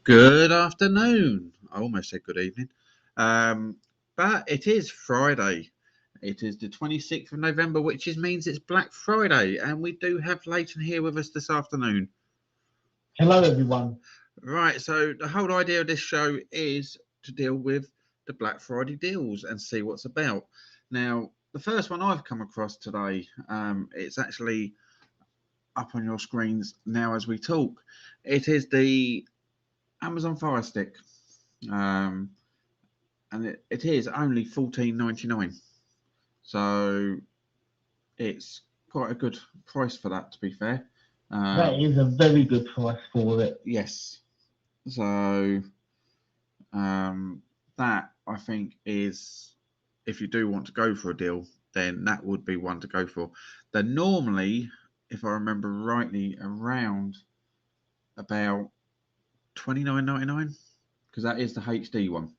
Good afternoon. I almost said good evening. But it is Friday. It is the 26th of November, which means it's Black Friday. And we do have Leighton here with us this afternoon. Hello, everyone. Right. So the whole idea of this show is to deal with the Black Friday deals and see what's about. Now, the first one I've come across today, it's actually up on your screens now as we talk. It is the Amazon Fire Stick. Um, and it is only $14.99, so it's quite a good price for that, to be fair. That is a very good price for it. Yes, so that I think is, if you do want to go for a deal, then that would be one to go for. They're normally, if I remember rightly, around about $29.99, because that is the HD one.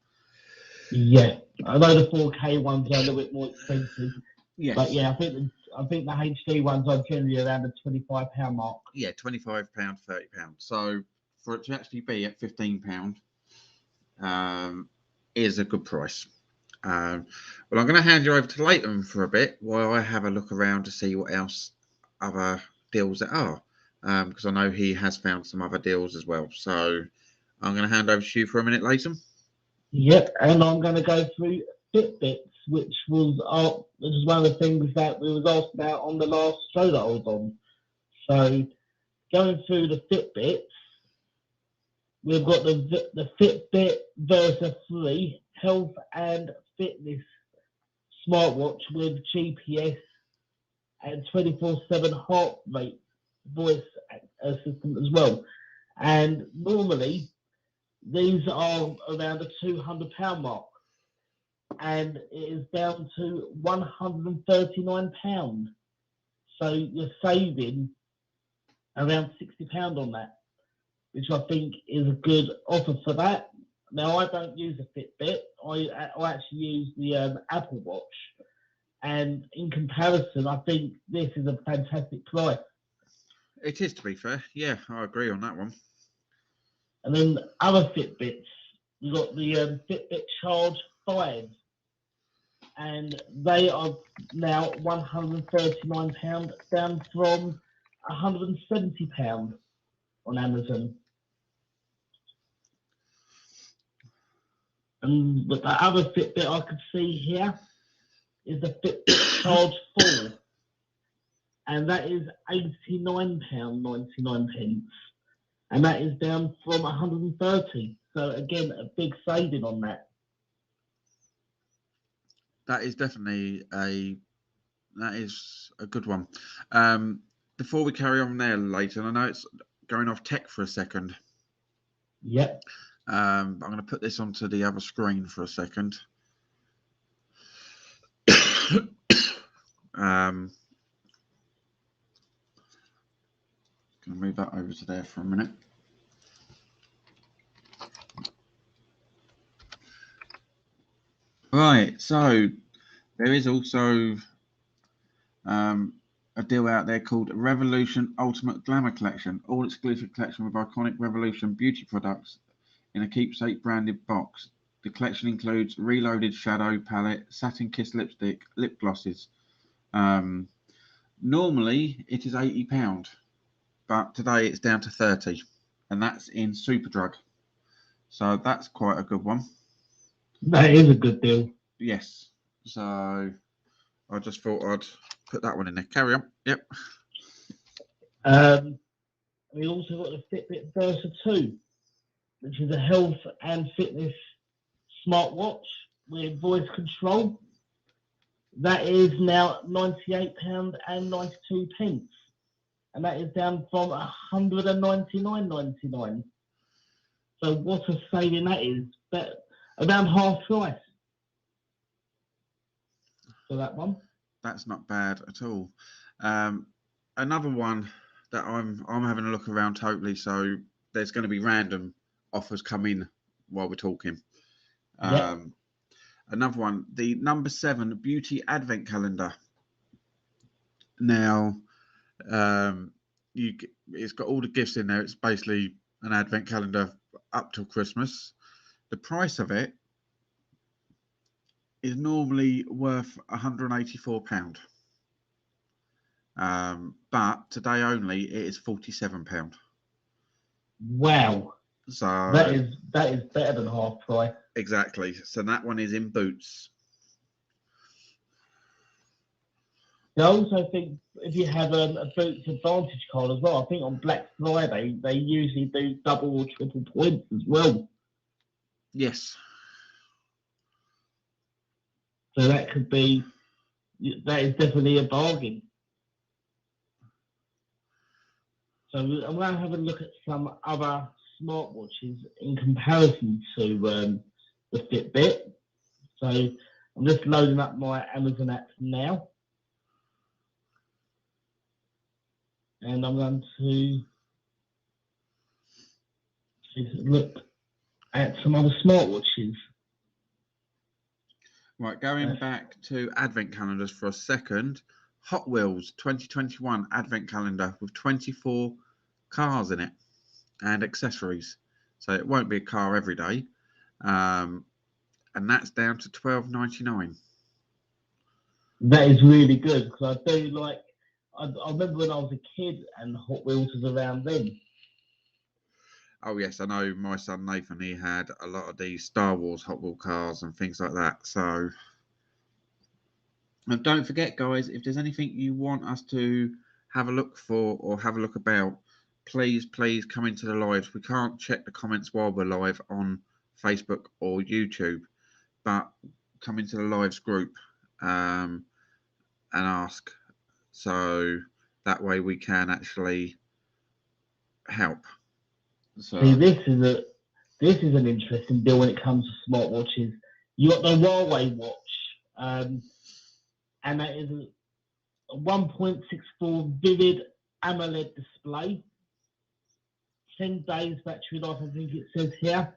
Yeah, I know the 4K ones are a little bit more expensive, Yes. but yeah, I think the HD ones are generally around the £25 mark. Yeah, £25, £30. So for it to actually be at £15 is a good price. Well, I'm going to hand you over to Leighton for a bit while I have a look around to see what else other deals there are, because I know he has found some other deals as well. So I'm going to hand over to you for a minute, Leighton. Yep, and I'm going to go through Fitbits, which was one of the things that we was asked about on the last show that I was on. So going through the Fitbits, we've got the Fitbit Versa 3 Health and Fitness smartwatch with GPS and 24/7 heart rate voice assistant as well. And normally these are around the £200 mark, and it is down to £139. So you're saving around £60 on that, which I think is a good offer for that. Now, I don't use a Fitbit. I actually use the Apple Watch. And in comparison, I think this is a fantastic price. It is, to be fair. Yeah, I agree on that one. And then other Fitbits, we've got the Fitbit Charge 5. And they are now £139 down from £170 on Amazon. And but the other Fitbit I could see here is the Fitbit Charge 4. And that is £89.99. And that is down from 130. So again, a big saving on that. That is definitely a good one. Before we carry on there, Leighton, I know it's going off tech for a second. Yep. I'm going to put this onto the other screen for a second. Going to move that over to there for a minute. Right, so there is also a deal out there called Revolution Ultimate Glamour Collection, all exclusive collection with iconic Revolution beauty products in a keepsake branded box. The collection includes Reloaded Shadow Palette, Satin Kiss lipstick, lip glosses. Normally it is £80, but today it's down to £30, and that's in Superdrug. So that's quite a good one. That is a good deal. Yes. So I just thought I'd put that one in there. Carry on. Yep. We also got the Fitbit Versa 2, which is a health and fitness smartwatch with voice control. That is now £98.92, and that is down from £199.99. So what a saving that is! But around half price for that one. That's not bad at all. Another one that I'm having a look around totally. So there's going to be random offers come in while we're talking. Yep. Another one, the number 7 beauty advent calendar. Now, it's got all the gifts in there. It's basically an advent calendar up till Christmas. The price of it is normally worth £184. But today only it is £47. Wow, So that is better than half price. exactly. So that one is in Boots. I also think if you have a Boots Advantage card as well, I think on Black Friday they usually do double or triple points as well. Yes. So that is definitely a bargain. So I'm going to have a look at some other smartwatches in comparison to the Fitbit. So I'm just loading up my Amazon app now. And I'm going to look at some other smartwatches. Right, going back to advent calendars for a second. Hot Wheels 2021 advent calendar with 24 cars in it and accessories. So it won't be a car every day. And that's down to £12.99. That is really good because I do like. I remember when I was a kid and Hot Wheels was around then. Oh yes, I know my son Nathan, he had a lot of these Star Wars Hot Wheel cars and things like that. So, and don't forget, guys, if there's anything you want us to have a look for or have a look about, please come into the lives. We can't check the comments while we're live on Facebook or YouTube, but come into the lives group and ask. So that way we can actually help. So see, this is an interesting deal when it comes to smartwatches. You got the Huawei watch, and that is a 1.64 vivid AMOLED display, 10 days battery life, I think it says here,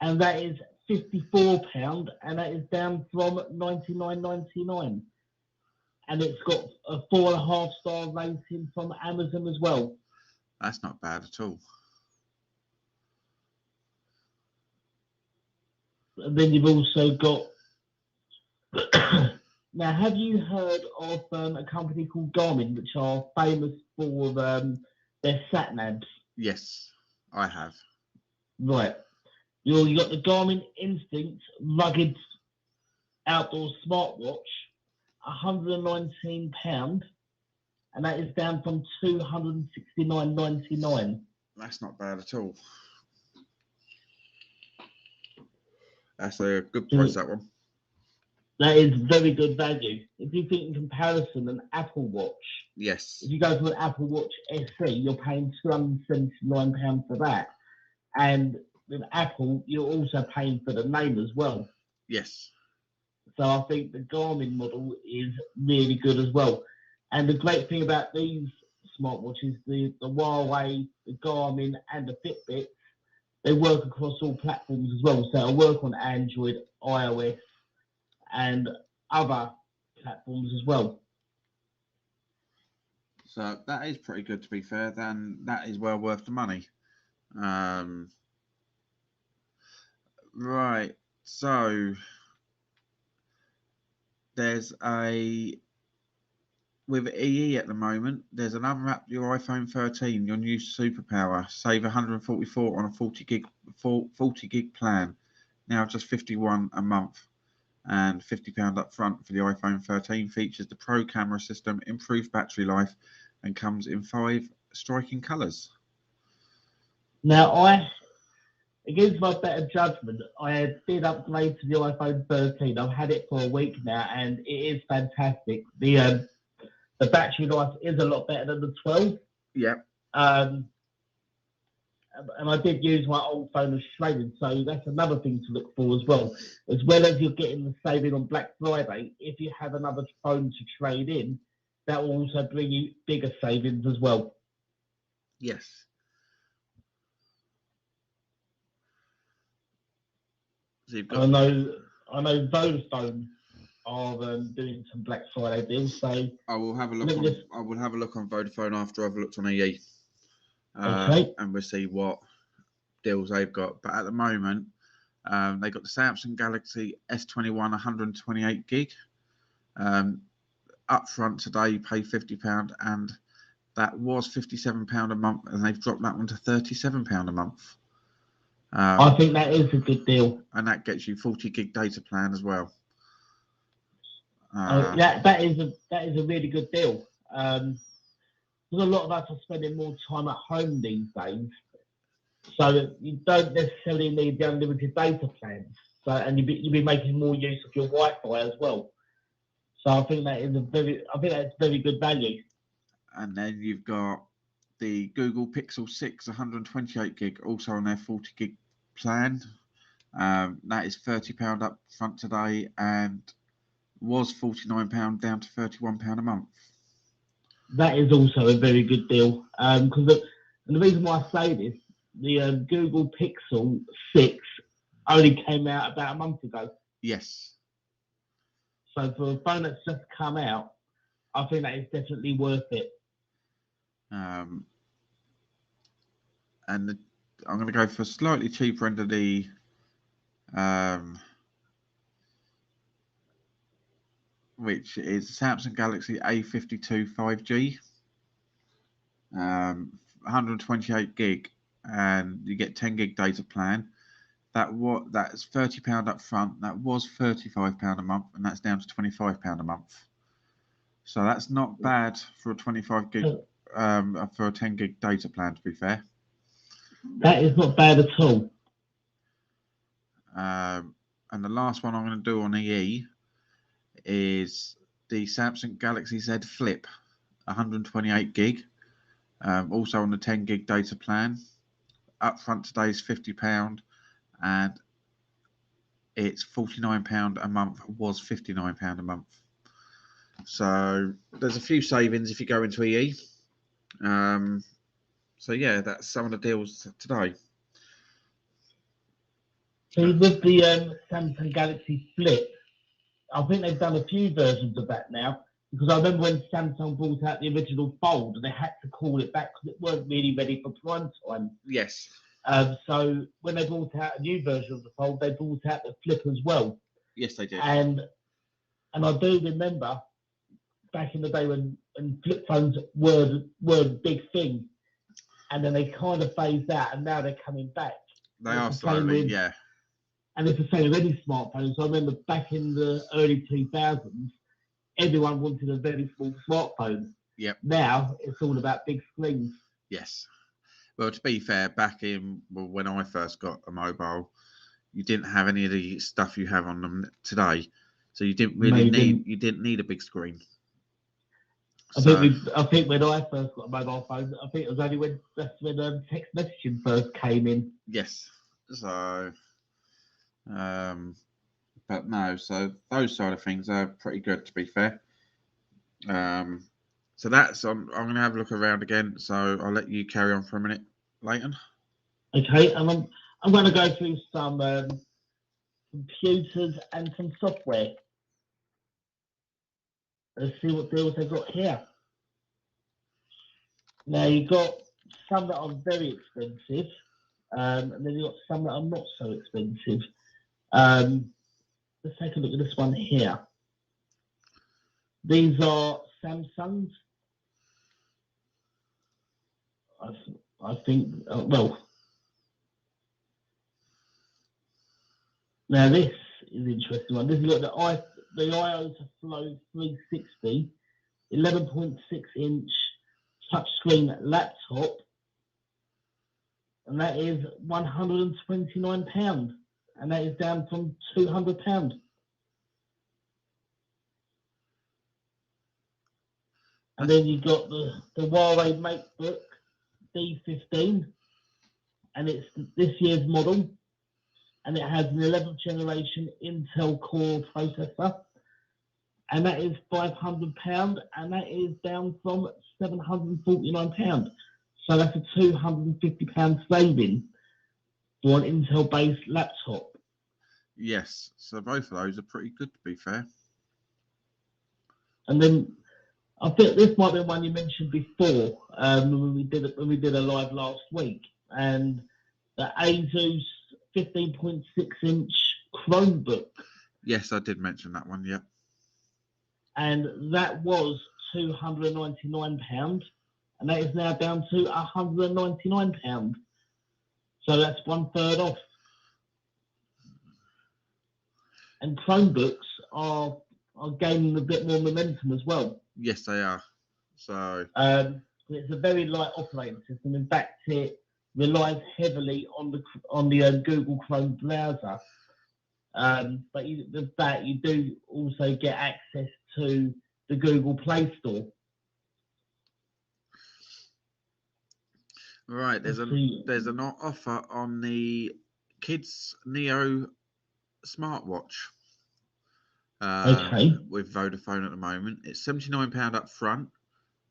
and that is £54, and that is down from $99.99. And it's got a 4.5-star rating from Amazon as well. that's not bad at all. And then you've also got. Now, have you heard of a company called Garmin, which are famous for their sat navs? Yes, I have. Right. You got the Garmin Instinct rugged outdoor smartwatch, £119, and that is down from $269.99. That's not bad at all. That's a good price, that one. That is very good value. If you think in comparison, an Apple Watch. Yes. If you go for an Apple Watch SE, you're paying £279 for that. And with Apple, you're also paying for the name as well. Yes. So I think the Garmin model is really good as well. And the great thing about these smartwatches, the Huawei, the Garmin, and the Fitbit, they work across all platforms as well. So they'll work on Android, iOS, and other platforms as well. So that is pretty good, to be fair. Then that is well worth the money. Right. So there's with EE at the moment, there's another app, your iPhone 13, your new superpower. Save 144 on a 40 gig plan. Now just 51 a month. And £50 up front for the iPhone 13. Features the Pro camera system, improved battery life, and comes in 5 striking colours. Now, against my better judgment, I did upgrade to the iPhone 13. I've had it for a week now, and it is fantastic. The battery life is a lot better than the 12. Yeah. And I did use my old phone as trading, so that's another thing to look for as well. As well as you're getting the saving on Black Friday, if you have another phone to trade in, that will also bring you bigger savings as well. Yes. So you've got... I know Vodafone are doing some Black Friday deals, so I will have a look. I will have a look on Vodafone after I've looked on EE. Okay. And we'll see what deals they've got. But at the moment, they've got the Samsung Galaxy S21 128 gig. Up front today, you pay £50, and that was £57 a month, and they've dropped that one to £37 a month. I think that is a good deal, and that gets you 40 gig data plan as well. That is a really good deal. Because a lot of us are spending more time at home these days, so that you don't necessarily need the unlimited data plans. So, and you'll be making more use of your Wi-Fi as well. So I think that's very good value. And then you've got the Google Pixel 6 128 gig, also on their 40 gig plan. That is £30 up front today, and was £49 down to £31 a month. That is also a very good deal. Because the reason why I say this, the Google Pixel 6 only came out about a month ago. Yes. So for a phone that's just come out, I think that is definitely worth it. And I'm going to go for a slightly cheaper end of the which is Samsung Galaxy A52 5G, 128 gig, and you get 10 gig data plan. That's £30 up front. That was £35 a month, and that's down to £25 a month. So that's not bad for a 25 gig for a 10 gig data plan, to be fair. That is not bad at all. And the last one I'm going to do on EE is the Samsung Galaxy Z Flip, 128 gig, also on the 10 gig data plan. Up front today is £50, and it's £49 a month. Was £59 a month. So there's a few savings if you go into EE. So yeah, that's some of the deals today. So with the Samsung Galaxy Flip, I think they've done a few versions of that now, because I remember when Samsung brought out the original Fold, they had to call it back because it weren't really ready for prime time. Yes. So when they brought out a new version of the Fold, they brought out the Flip as well. Yes, they did. And I do remember back in the day when flip phones were a big thing, and then they kind of phased out, and now they're coming back. They are slowly, yeah. And it's the same with any smartphone. So I remember back in the early 2000s, everyone wanted a very small smartphone. Yep. Now it's all about big screens. Yes. Well, to be fair, back in when I first got a mobile, you didn't have any of the stuff you have on them today, so you didn't really need a big screen. I think when I first got a mobile phone, I think it was only when text messaging first came in. Yes. So, but no. So those side of things are pretty good, to be fair. So that's I'm going to have a look around again. So I'll let you carry on for a minute, Leighton. Okay, and I'm going to go through some computers and some software. Let's see what deals they've got here. Now you've got some that are very expensive, and then you've got some that are not so expensive. Let's take a look at this one here. These are Samsungs. I think, well, now this is an interesting one. This is got the iOS Flow 360, 11.6 inch touchscreen laptop, and that is £129, and that is down from £200. And then you've got the Huawei MateBook D15, and it's this year's model, and it has an 11th generation Intel Core processor, and that is £500, and that is down from £749. So that's a £250 saving for an Intel-based laptop. Yes, so both of those are pretty good, to be fair. And then I think this might be one you mentioned before when we did a live last week, and the Asus 15.6-inch Chromebook, Yes, I did mention that one. Yeah. and that was £299, and that is now down to £199. So that's 1/3 off. And Chromebooks are gaining a bit more momentum as well. Yes, they are. So it's a very light operating system. In fact, it relies heavily on the Google Chrome browser. But with that, you do also get access to the Google Play Store. right, there's an offer on the Kids Neo smartwatch. Okay. With Vodafone at the moment, it's £79 up front.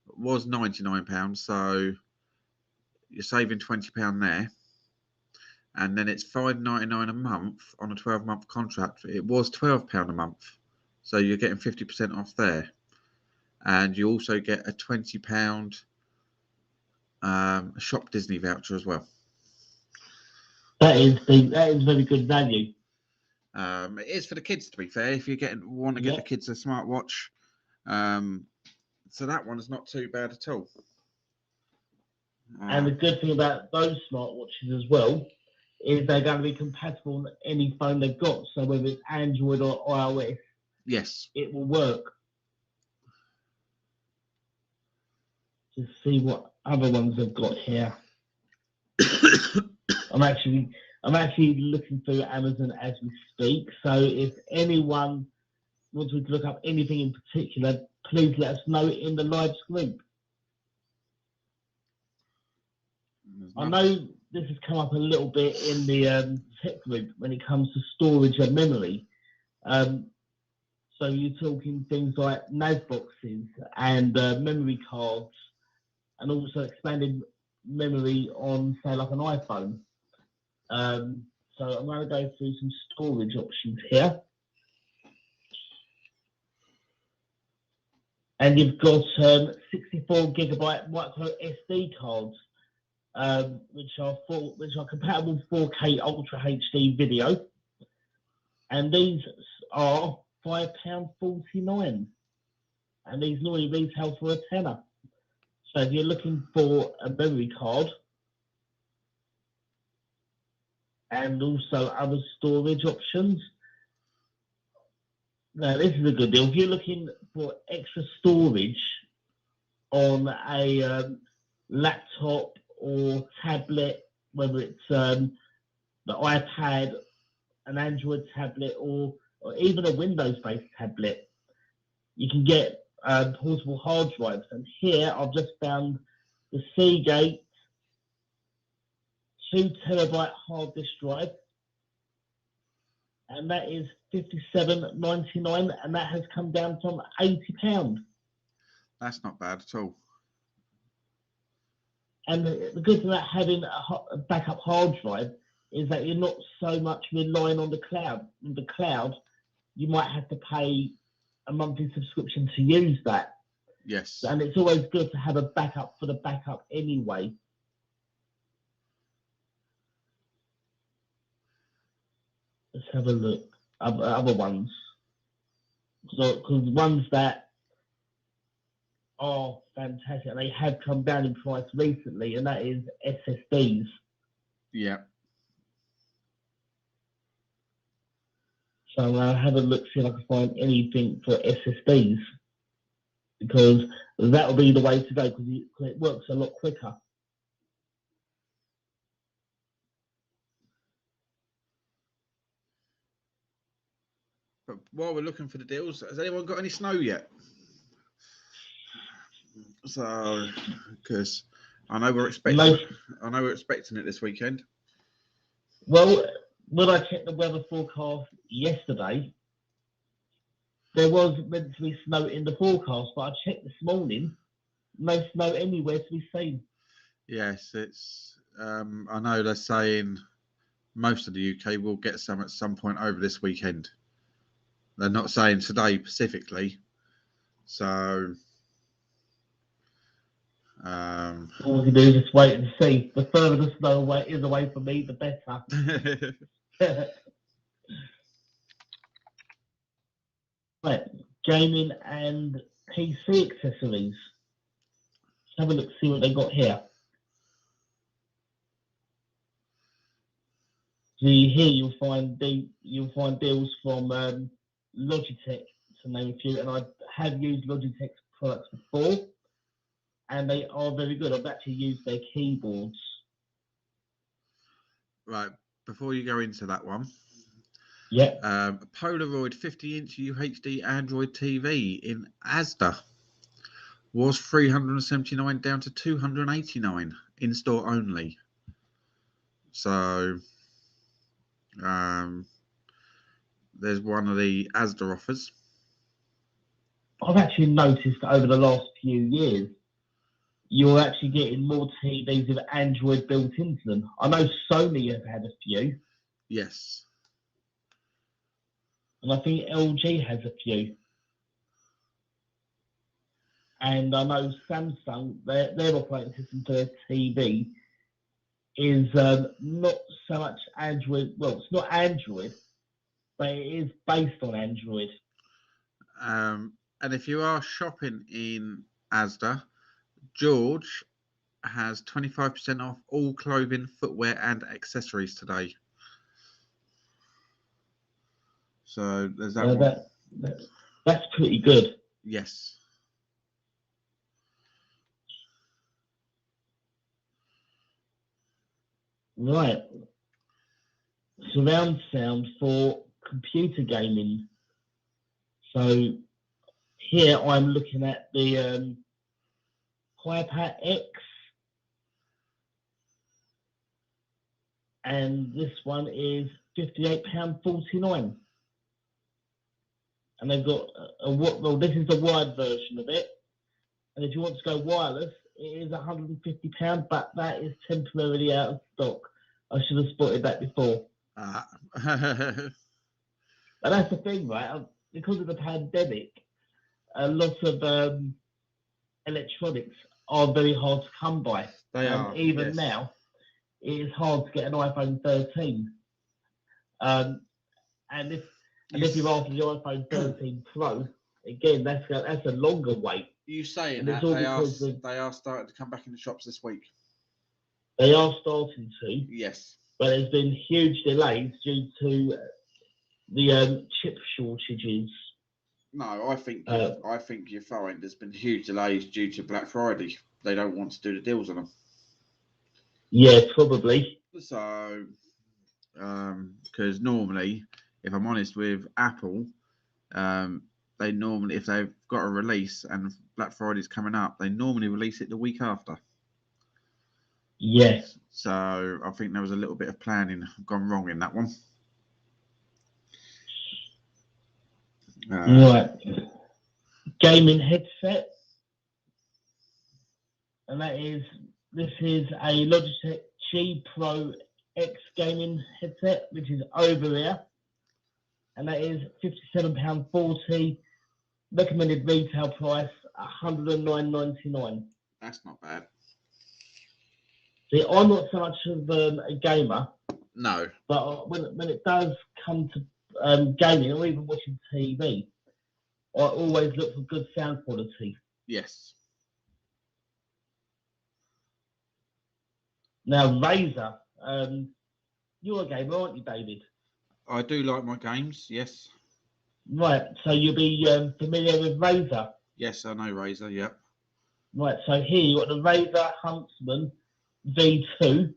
It was £99, so you're saving £20 there. And then it's $5.99 a month on a 12-month contract. It was £12 a month, so you're getting 50% off there. And you also get a £20 Shop Disney voucher as well. That is very good value. It is for the kids, to be fair. If you want to get the kids a smartwatch, so that one is not too bad at all. And the good thing about those smartwatches as well is they're going to be compatible on any phone they've got. So whether it's Android or iOS, yes, it will work. To see what other ones they've got here. I'm actually looking through Amazon as we speak. So if anyone wants to look up anything in particular, please let us know in the live group. I know this has come up a little bit in the tech group when it comes to storage and memory. So you're talking things like NAS boxes and memory cards, and also expanded memory on, say, like an iPhone. So I'm going to go through some storage options here. And you've got 64GB micro SD cards, which are compatible with 4K Ultra HD video. And these are £5.49. And these normally retail for a tenner. So if you're looking for a memory card and also other storage options, now this is a good deal. If you're looking for extra storage on a laptop or tablet, whether it's the iPad, an Android tablet, or even a Windows-based tablet, you can get portable hard drives. And here I've just found the Seagate 2TB hard disk drive, and that is £57.99, and that has come down from £80. That's not bad at all. And the good thing about having a backup hard drive is that you're not so much relying on the cloud. In the cloud, you might have to pay a monthly subscription to use that. Yes. And it's always good to have a backup for the backup anyway. Let's have a look. Other ones. Because ones that are fantastic, and they have come down in price recently, and that is SSDs. Yeah. So I'll have a look, see if I can find anything for SSDs, because that will be the way to go, because it works a lot quicker. But while we're looking for the deals, has anyone got any snow yet? So, because I know we're expecting it this weekend. Well, when I checked the weather forecast yesterday, there was meant to be snow in the forecast, but I checked this morning, no snow anywhere to be seen. Yes, it's. I know they're saying most of the UK will get some at some point over this weekend. They're not saying today specifically, so All we can do is just wait and see. The further the snow is away from me, the better. Right, gaming and PC accessories. Let's have a look, see what they got here. So here you'll find deals from Logitech, to name a few, and I have used Logitech's products before, and they are very good. I've actually used their keyboards. Right, before you go into that one, yeah, a Polaroid 50-inch UHD Android TV in Asda was $379 down to $289 in store only. So there's one of the Asda offers. I've actually noticed over the last few years, you're actually getting more TVs with Android built into them. I know Sony have had a few. Yes. And I think LG has a few. And I know Samsung, their operating system for their TV is not so much Android. Well, it's not Android, but it is based on Android. And if you are shopping in Asda, George has 25% off all clothing, footwear, and accessories today. So there's that one. That's pretty good. Yes. Right. Surround sound for computer gaming. So here I'm looking at the HiPad X, and this one is £58.49. And they've got this is the wired version of it. And if you want to go wireless, it is £150, but that is temporarily out of stock. I should have spotted that before. But that's the thing, right? Because of the pandemic, a lot of electronics are very hard to come by. They are. Even yes. now, it is hard to get an iPhone 13. And if you're after the iPhone 13 Pro, again, that's a longer wait. You saying that they are starting to come back in the shops this week. They are starting to. Yes. But there's been huge delays due to the chip shortages. No, I think you're fine. There's been huge delays due to Black Friday. They don't want to do the deals on them. Yeah, probably. So, because normally, if I'm honest with Apple, they normally, if they've got a release and Black Friday's coming up, they normally release it the week after. Yes. So I think there was a little bit of planning gone wrong in that one. Right. Gaming headset. And this is a Logitech G Pro X gaming headset, which is over there. And that is £57.40. Recommended retail price £109.99. That's not bad. See, I'm not so much of a gamer. No. But when it does come to gaming or even watching TV, I always look for good sound quality. Yes. Now, Razer, you're a gamer, aren't you, David? I do like my games, yes. Right, so you'll be familiar with Razer? Yes, I know Razer, yep. Right, so here you've got the Razer Huntsman V2,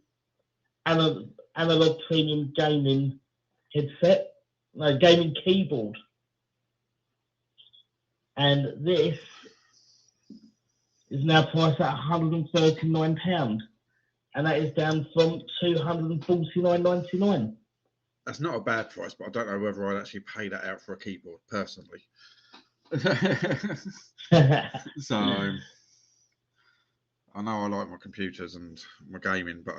analog premium gaming headset, gaming keyboard. And this is now priced at £139, and that is down from £249.99. That's not a bad price, but I don't know whether I'd actually pay that out for a keyboard personally. So I know I like my computers and my gaming, but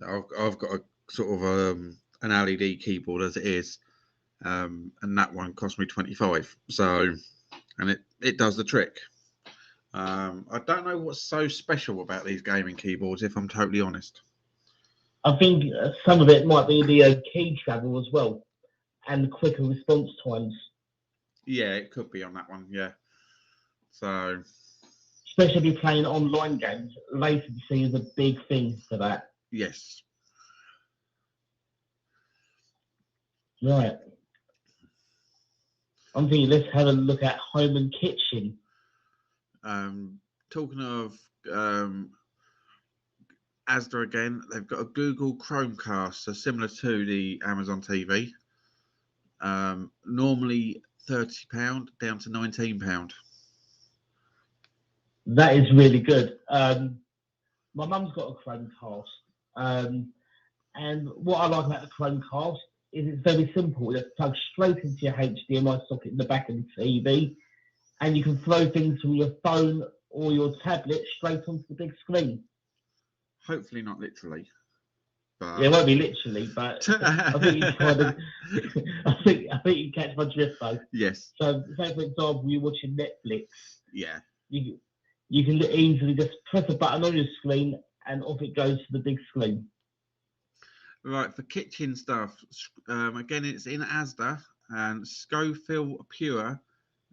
I've got a sort of an LED keyboard as it is, and that one cost me $25. So, and it does the trick. I don't know what's so special about these gaming keyboards, if I'm totally honest. I think some of it might be the key travel as well, and the quicker response times. Yeah, it could be on that one. Yeah. So, Especially if you're playing online games, latency is a big thing for that. yes. Right. I'm thinking let's have a look at home and kitchen. Talking of Asda again, they've got a Google Chromecast, so similar to the Amazon TV. Normally £30 down to £19. That is really good. My mum's got a Chromecast, and what I like about the Chromecast is it's very simple. It plugs straight into your HDMI socket in the back of the TV, and you can throw things from your phone or your tablet straight onto the big screen. Hopefully not literally. But... Yeah, it won't be literally, but I think you kind of, I think you catch my drift though. Yes. So, say for example, you're watching Netflix. Yeah. You can easily just press a button on your screen and off it goes to the big screen. Right, for kitchen stuff, again, it's in Asda, and Scoville Pure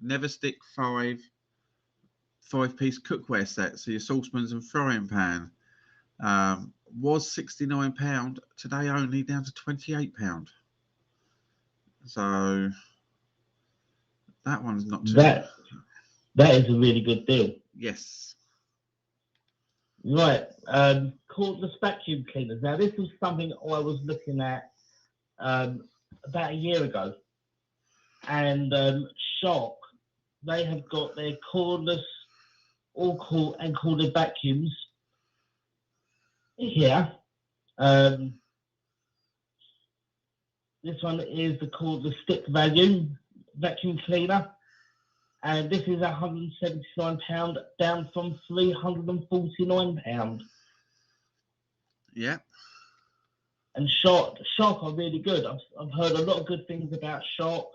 Never Stick 5-piece cookware set, so your saucepans and frying pan. Was £69, today only down to £28. So that one's not too bad. That is a really good deal. Yes. Right. Cordless vacuum cleaners. Now, this was something I was looking at about a year ago. And Shark, they have got their cordless and corded vacuums here. This one is the cordless stick vacuum cleaner. And this is £179 down from £349. Yeah. And Shark are really good. I've heard a lot of good things about Shark.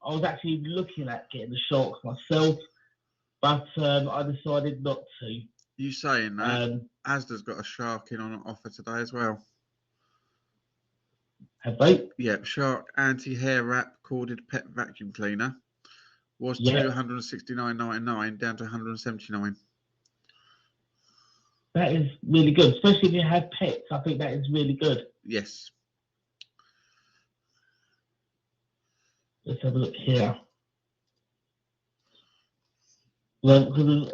I was actually looking at getting the Shark myself, but I decided not to. You saying that? Asda's got a Shark in on offer today as well. Have they? Yep, Shark anti-hair wrap corded pet vacuum cleaner was £269.99 down to £179. That is really good, especially if you have pets. I think that is really good. Yes. Let's have a look here. Well, because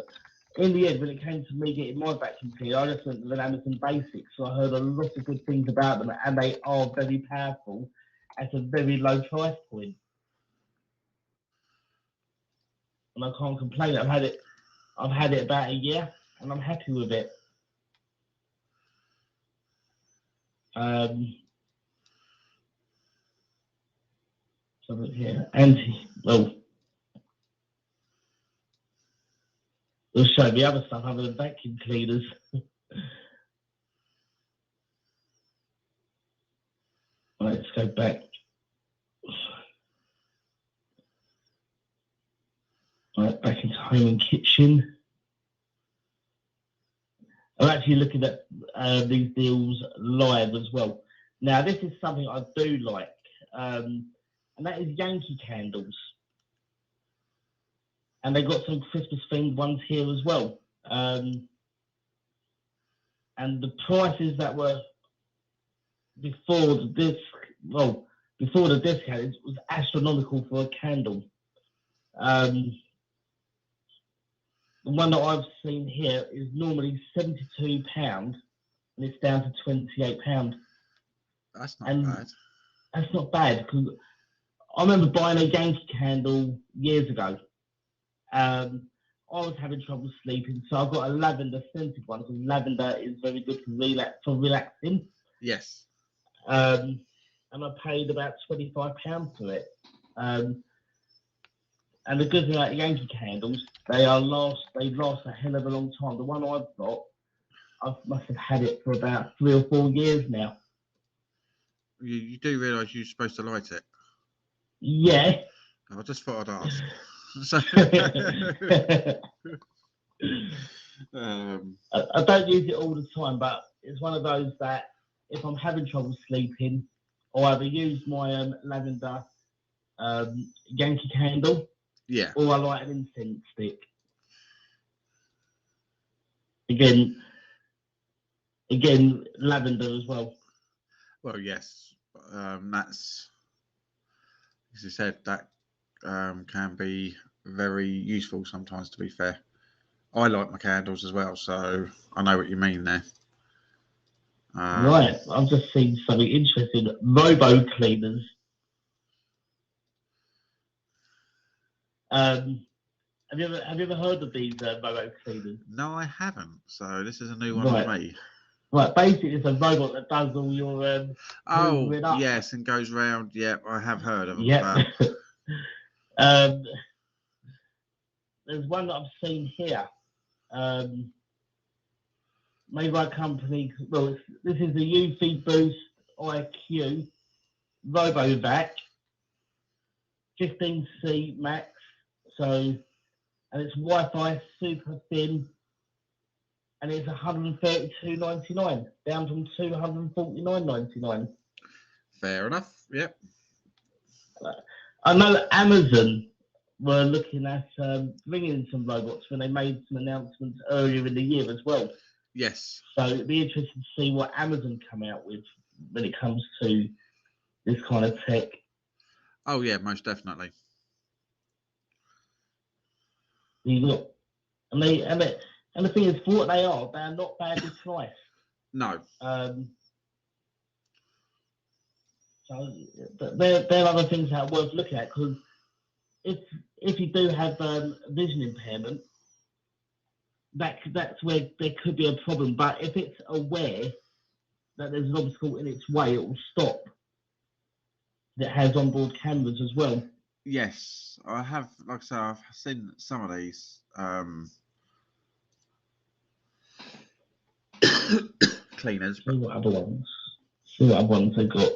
in the end, when it came to me getting my vacuum cleaner, I just went with an Amazon Basics. So I heard a lot of good things about them, and they are very powerful at a very low price point. And I can't complain. I've had it about a year, and I'm happy with it. So look here, we'll show the other stuff other than vacuum cleaners. Right, let's go back. Right, back into home and kitchen. I'm actually looking at these deals live as well. Now, this is something I do like, and that is Yankee candles. And they've got some Christmas-themed ones here as well. And the prices that were before the discount, it was astronomical for a candle. The one that I've seen here is normally £72, and it's down to £28. That's not bad. That's not bad, because I remember buying a Yankee candle years ago. I was having trouble sleeping, so I got a lavender scented one, because lavender is very good for relaxing. Yes. And I paid about £25 for it. And the good thing about Yankee candles, they last a hell of a long time. The one I've got, I must have had it for about 3 or 4 years now. You do realise you're supposed to light it? Yeah. I just thought I'd ask. I don't use it all the time, but it's one of those that if I'm having trouble sleeping, I'll either use my lavender Yankee candle, Yeah. or I light an incense stick. Again, lavender as well. Well, yes. That's, as you said, that can be very useful sometimes, to be fair. I like my candles as well, so I know what you mean there. Right, I've just seen something interesting. Robo cleaners. Have you ever heard of these robo cleaners? No, I haven't. So this is a new one Right. for me. Right, basically it's a robot that does all your Oh, hoovering up. yes, and goes round. Yep, I have heard of them. Yep. There's one that I've seen here. Made by a company. Well, this is the UV Boost IQ RoboVac 15C Max. So, and it's Wi-Fi super thin, and it's $132.99, down from $249.99. Fair enough. Yep. I know Amazon were looking at bringing in some robots when they made some announcements earlier in the year as well. Yes. So it'd be interesting to see what Amazon come out with when it comes to this kind of tech. Oh yeah, most definitely. You look, and the thing is, for what they are not badly priced. No. So there are other things that are worth looking at, because if you do have vision impairment, that's where there could be a problem. But if it's aware that there's an obstacle in its way, it will stop. It has onboard cameras as well. Yes, I have. Like I say, I've seen some of these cleaners. See what other ones they got.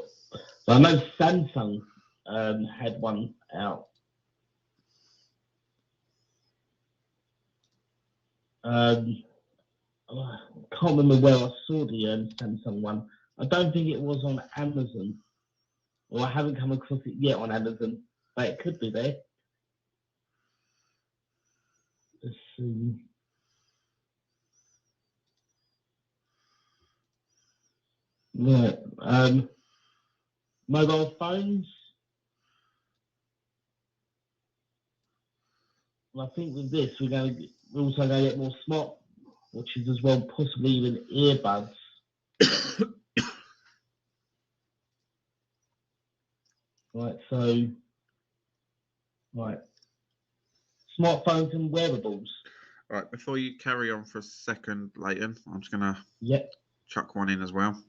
So I know Samsung had one out. I can't remember where I saw the Samsung one. I don't think it was on Amazon, or I haven't come across it yet on Amazon, but it could be there. Let's see. Right. Mobile phones. Well, I think with this, we're also going to get more smart watches as well, possibly even earbuds. Right, so, smartphones and wearables. Right, before you carry on for a second, Leighton, I'm just going to chuck one in as well.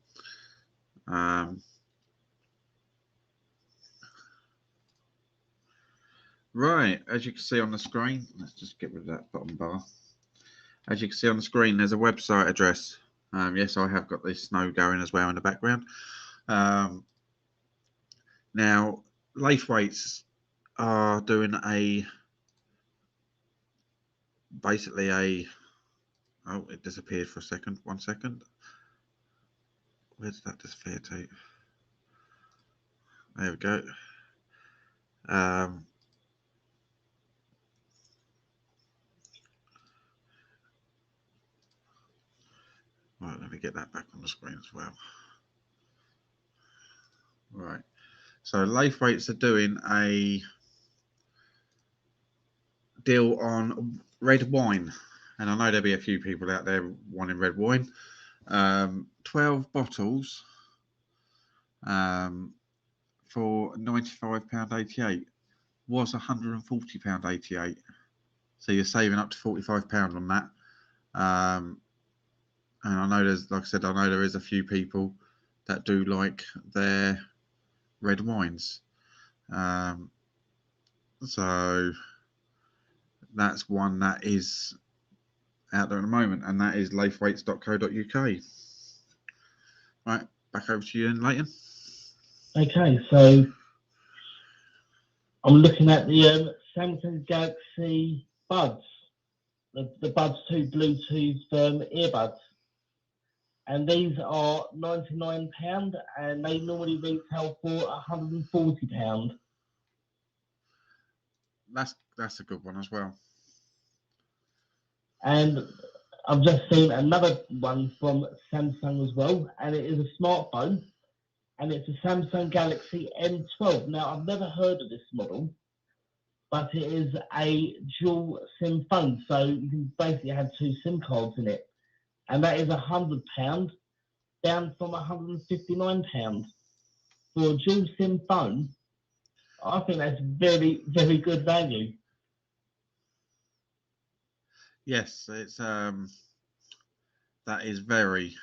Right, as you can see on the screen, let's just get rid of that bottom bar. As you can see on the screen, there's a website address. Yes, I have got the snow going as well in the background. Now, Laithwaites are doing basically a, oh, it disappeared for a second. 1 second. Where did that disappear to? There we go. Right, let me get that back on the screen as well. Right, so Laithwaites are doing a deal on red wine, and I know there'll be a few people out there wanting red wine. 12 bottles for £95.88 was £140.88, so you're saving up to £45 on that. And I know there's, like I said, I know there is a few people that do like their red wines. So that's one that is out there at the moment, and that is laithwaites.co.uk. Right, back over to you then, Leighton. Okay, so I'm looking at the Samsung Galaxy Buds. the Buds 2 Bluetooth earbuds. And these are £99 and they normally retail for £140. That's a good one as well. And I've just seen another one from Samsung as well, and it is a smartphone, and it's a Samsung Galaxy M12. Now, I've never heard of this model, but it is a dual SIM phone, so you can basically have 2 SIM cards in it, and that is £100, down from £159 for a dual SIM phone. I think that's very, very good value. Yes, it's that is very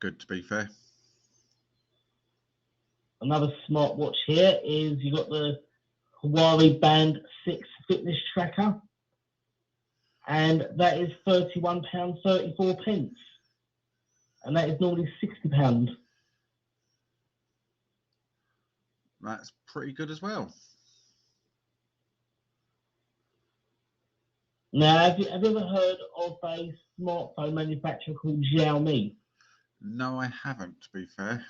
good, to be fair. Another smartwatch here is you've got the Huawei Band 6 fitness tracker, and that is £31.34, and that is normally £60. That's pretty good as well. Now, have you ever heard of a smartphone manufacturer called Xiaomi? No, I haven't, to be fair.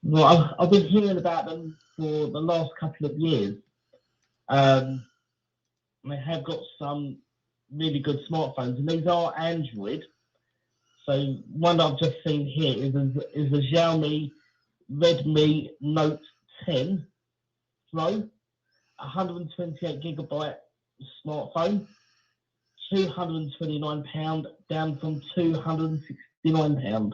Well, I've been hearing about them for the last couple of years. They have got some really good smartphones, and these are Android. So one that I've just seen here is the Xiaomi Redmi Note 10 Pro, 128GB smartphone, £229, down from £269.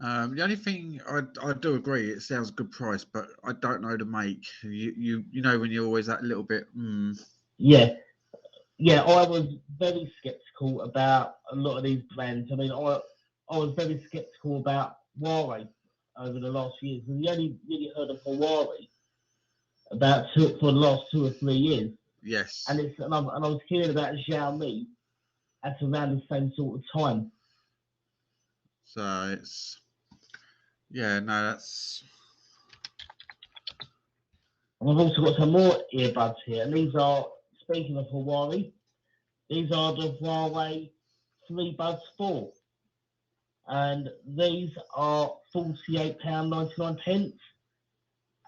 The only thing I do agree, it sounds a good price, but I don't know the make. You know when you're always that little bit. Yeah, I was very sceptical about a lot of these brands. I mean, I was very sceptical about Huawei over the last few years. We only really heard of Huawei for the last 2 or 3 years. Yes. And I was hearing about Xiaomi at around the same sort of time. So it's that's. And I've also got some more earbuds here, and these are, speaking of Huawei, these are the Huawei 3Buds 4. And these are £48.99,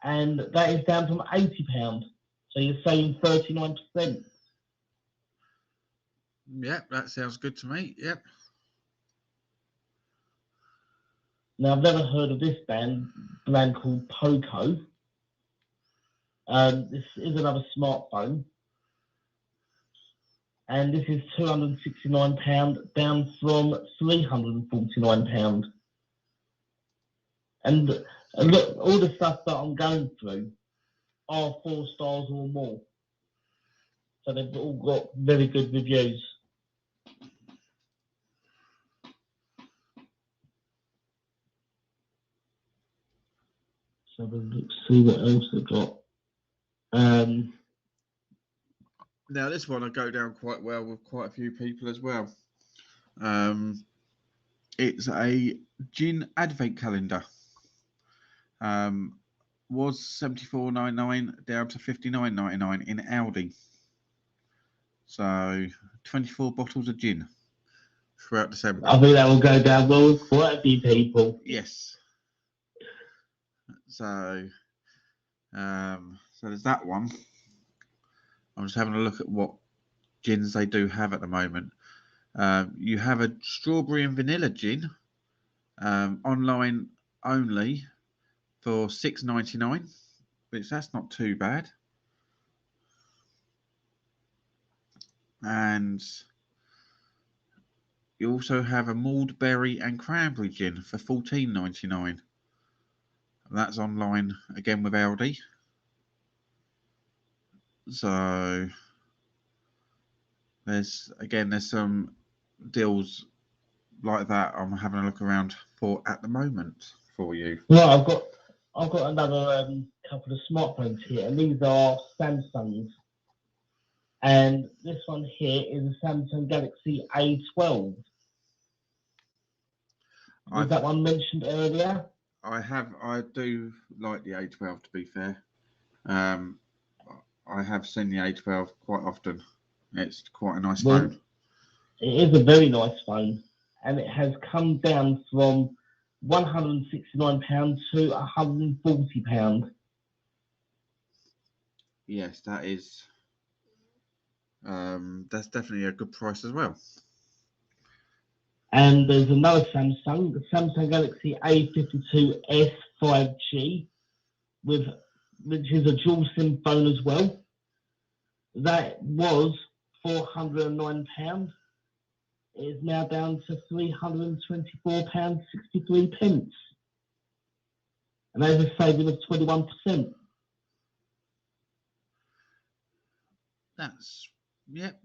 and that is down from £80. So you're saving 39%. Yep, that sounds good to me. Yep. Now, I've never heard of this brand called Poco. This is another smartphone. And this is £269, down from £349. And look, all the stuff that I'm going through are 4 stars or more. So they've all got very good reviews. So let's see what else they've got. Now this one I go down quite well with quite a few people as well. It's a Jinn advent calendar. Was $74.99 down to $59.99 in Aldi. So 24 bottles of gin throughout December. I think that will go down well with quite a few people. Yes. So there's that one. I'm just having a look at what gins they do have at the moment. You have a strawberry and vanilla gin, online only, for $6.99, which that's not too bad. And you also have a mulled berry and cranberry gin for $14.99. That's online again with Aldi. So there's some deals like that I'm having a look around for at the moment for you. Well, I've got another couple of smartphones here, and these are Samsungs. And this one here is a Samsung Galaxy A12. Was that one mentioned earlier? I do like the A12, to be fair. I have seen the A12 quite often. It's quite a nice Well, phone. it is a very nice phone, and it has come down from £169 to £140. Yes, that is. That's definitely a good price as well. And there's another Samsung, the Samsung Galaxy A52s 5G, which is a dual SIM phone as well. That was £409. It is now down to £324.63. And there's a saving of 21%. That's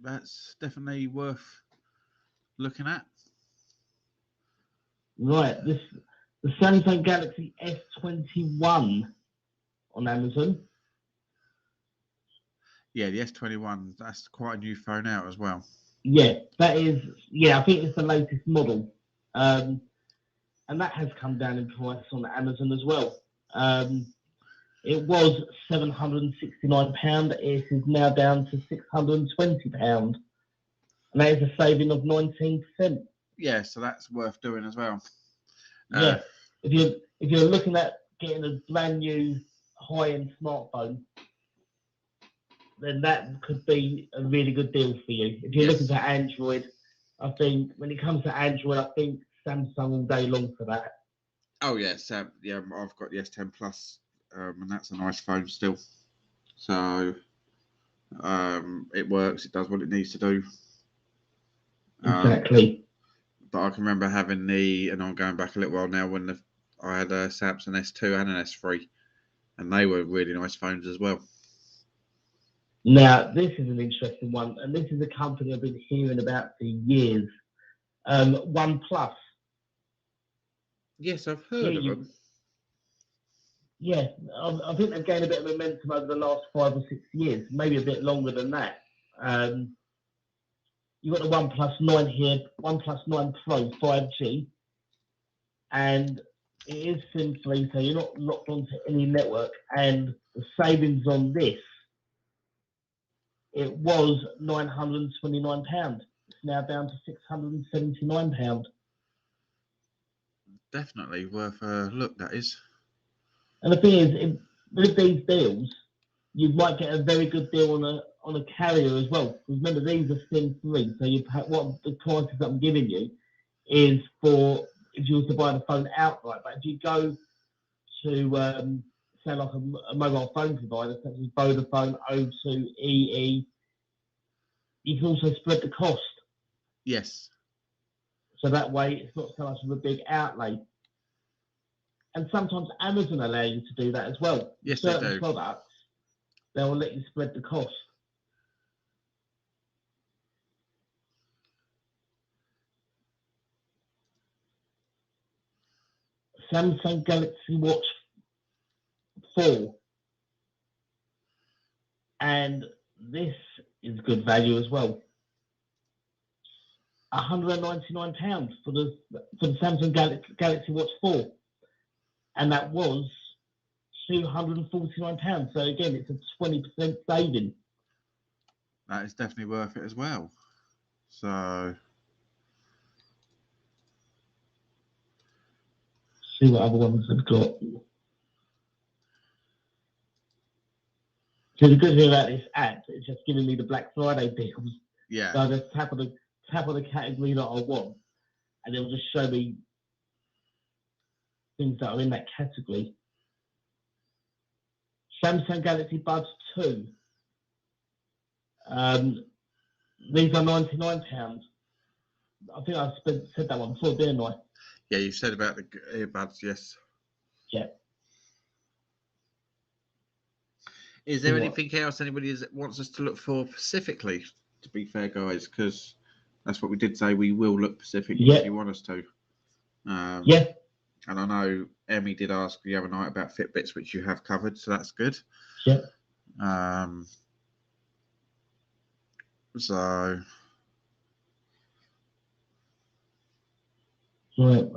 that's definitely worth looking at. Right, the Samsung Galaxy S21 on Amazon. Yeah, the S21. That's quite a new phone out as well. Yeah, that is. Yeah, I think it's the latest model, and that has come down in price on Amazon as well. It was £769. It is now down to £620, and that is a saving of 19%. Yeah, so that's worth doing as well. Yeah, if you're looking at getting a brand new high-end smartphone, then that could be a really good deal for you. If you're Yes. looking for Android, I think when it comes to Android, I think Samsung all day long for that. Oh yeah, Sam. Yeah, I've got the S10 Plus, and that's a nice phone still. So it works. It does what it needs to do. Exactly. But I can remember having and I'm going back a little while now when I had a Samsung S2 and an S3, and they were really nice phones as well. Now, this is an interesting one, and this is a company I've been hearing about for years. OnePlus. Yes, I've heard of them. Yeah, I think they've gained a bit of momentum over the last 5 or 6 years, maybe a bit longer than that. You've got the OnePlus 9 here, OnePlus 9 Pro 5G, and it is SIM-free, so you're not locked onto any network. And the savings on this, it was £929. It's now down to £679. Definitely worth a look. That is. And the thing is, with these deals, you might get a very good deal on a carrier as well. Because remember, these are SIM-free, so what the prices that I'm giving you is for if you were to buy the phone outright. But if you go to say like a mobile phone provider such as Vodafone, O2, EE, you can also spread the cost. Yes. So that way, it's not so much of a big outlay. And sometimes Amazon allow you to do that as well. Yes, Certain they do. products, they will let you spread the cost. Samsung Galaxy Watch 4. And this is good value as well. £199 for the Samsung Galaxy Watch 4. And that was £249. So again, it's a 20% saving. That is definitely worth it as well. So See what other ones they've got. So the good thing about this app is just giving me the Black Friday deals. yeah. So I just tap on the category that I want, and it'll just show me things that are in that category. Samsung Galaxy Buds 2. These are £99. I think I said that one before, didn't I? Yeah, you said about the earbuds, yes. Yeah. Is there anything else anybody wants us to look for specifically, to be fair, guys? Because that's what we did say. We will look specific if you want us to. Yeah. And I know Emmy did ask the other night about Fitbits, which you have covered, so that's good. Yeah. So. Right.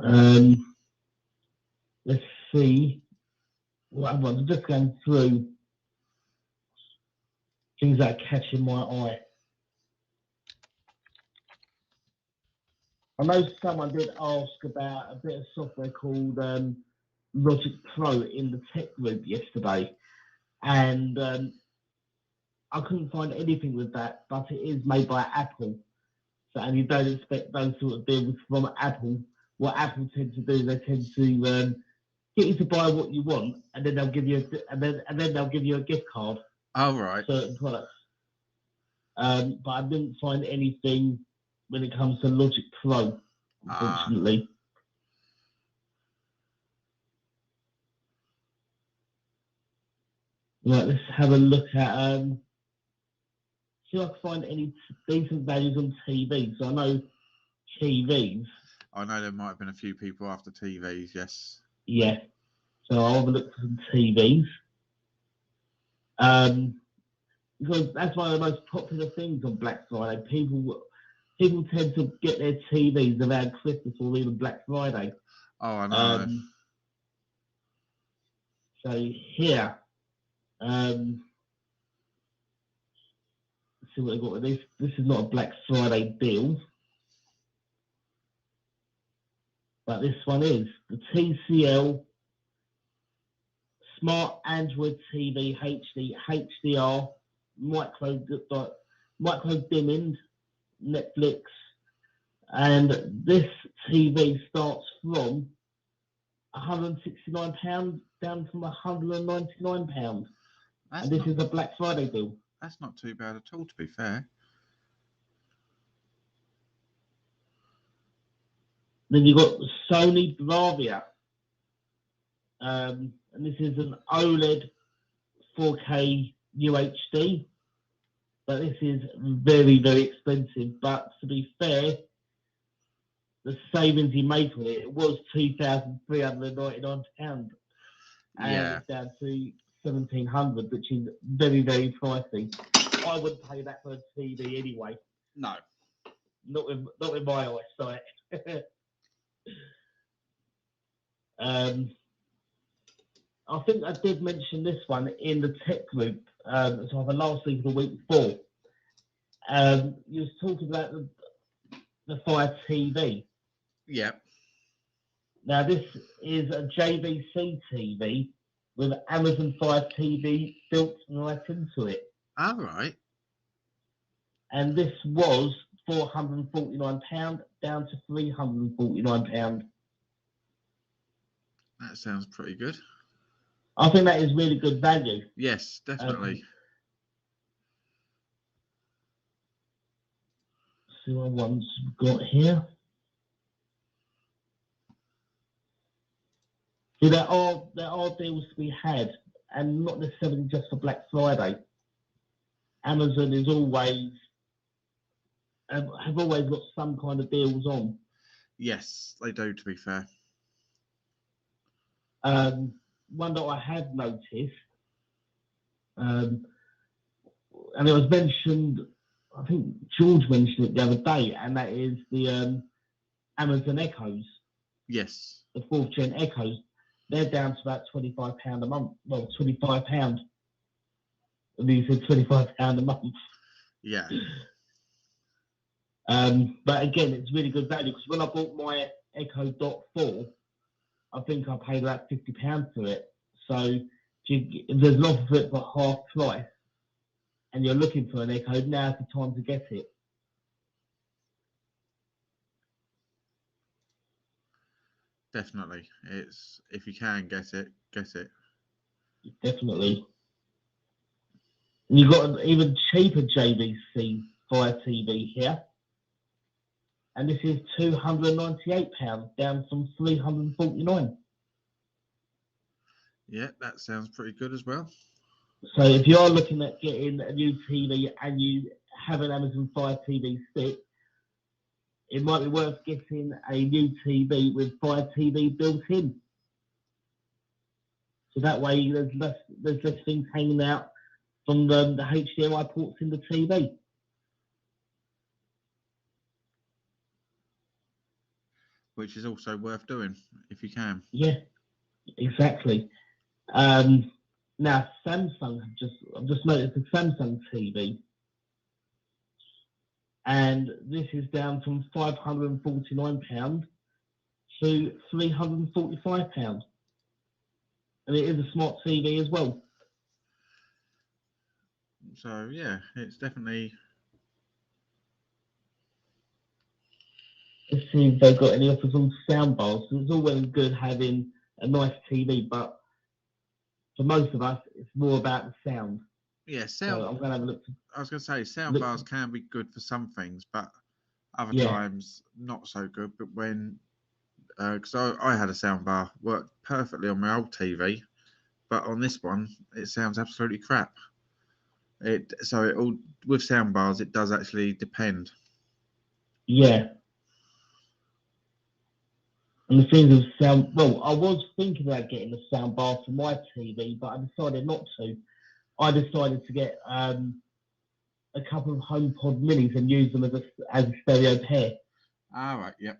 Let's see. Well, I'm just going through. things that are catching my eye. I know someone did ask about a bit of software called Logic Pro in the tech group yesterday, and I couldn't find anything with that, but it is made by Apple. So, and you don't expect those sort of deals from Apple. What Apple tends to do, they tend to get you to buy what you want, and then they'll give you they'll give you a gift card. Oh, right. For certain products. But I didn't find anything when it comes to Logic Pro, unfortunately. Right, let's have a look at see if I can find any decent values on TV. So I know TVs. I know there might have been a few people after TVs, yes. Yeah. So I'll have a look for some TVs. Because that's one of the most popular things on Black Friday. People tend to get their TVs around Christmas or even Black Friday. Oh, I know. So here, let's see what they've got with this. This is not a Black Friday deal, but this one is the TCL Smart Android TV HD HDR micro dimming Netflix, and this TV starts from £169 down from £199, and this is a Black Friday deal. That's not too bad at all, to be fair. Then you've got the Sony Bravia, and this is an OLED 4K UHD, but this is very, very expensive. But to be fair, the savings you make on it was £2,399, and it's down to £1,700, which is very, very pricey. I wouldn't pay that for a TV anyway. No, not with my eyesight. I think I did mention this one in the tech group, so either last week or the week before. You was talking about the Fire TV. Yeah. Now this is a JVC TV with Amazon Fire TV built right into it. All right. And this was £449 down to £349. That sounds pretty good. I think that is really good value. Yes, definitely. See what ones we've got here. See, there are deals to be had, and not necessarily just for Black Friday. Amazon is always have always got some kind of deals on. Yes, they do, to be fair. One that I have noticed, and it was mentioned, I think George mentioned it the other day, and that is the Amazon Echoes. Yes. The 4th gen Echoes. They're down to about £25 a month. Well, £25. And you said £25 a month. Yeah. But again, it's really good value, because when I bought my Echo Dot 4, I think I paid about £50 for it. So if there's an offer for it for half price, and you're looking for an Echo, now's the time to get it. Definitely. It's, if you can get it, get it. Definitely. And you've got an even cheaper JVC Fire TV here. And this is £298 down from £349. Yeah, that sounds pretty good as well. So if you are looking at getting a new TV and you have an Amazon Fire TV stick, it might be worth getting a new TV with Fire TV built in. So that way there's less things hanging out from the HDMI ports in the TV. Which is also worth doing if you can. Yeah, exactly. Now Samsung I've just noticed the Samsung TV, and this is down from £549 to £345, and it is a smart TV as well. So yeah, it's definitely. Let's see if they've got any offers on soundbars. So it's all well and good having a nice TV, but for most of us, it's more about the sound. Yeah, So I'm going to have a look. I was going to say sound bars can be good for some things, but other times not so good. But when, because I had a sound bar, worked perfectly on my old TV, but on this one it sounds absolutely crap. It all with sound bars, it does actually depend. Yeah. And the thing of sound, well, I was thinking about getting a sound bar for my TV, but I decided not to. I decided to get a couple of HomePod minis and use them as a stereo pair. All right, yep.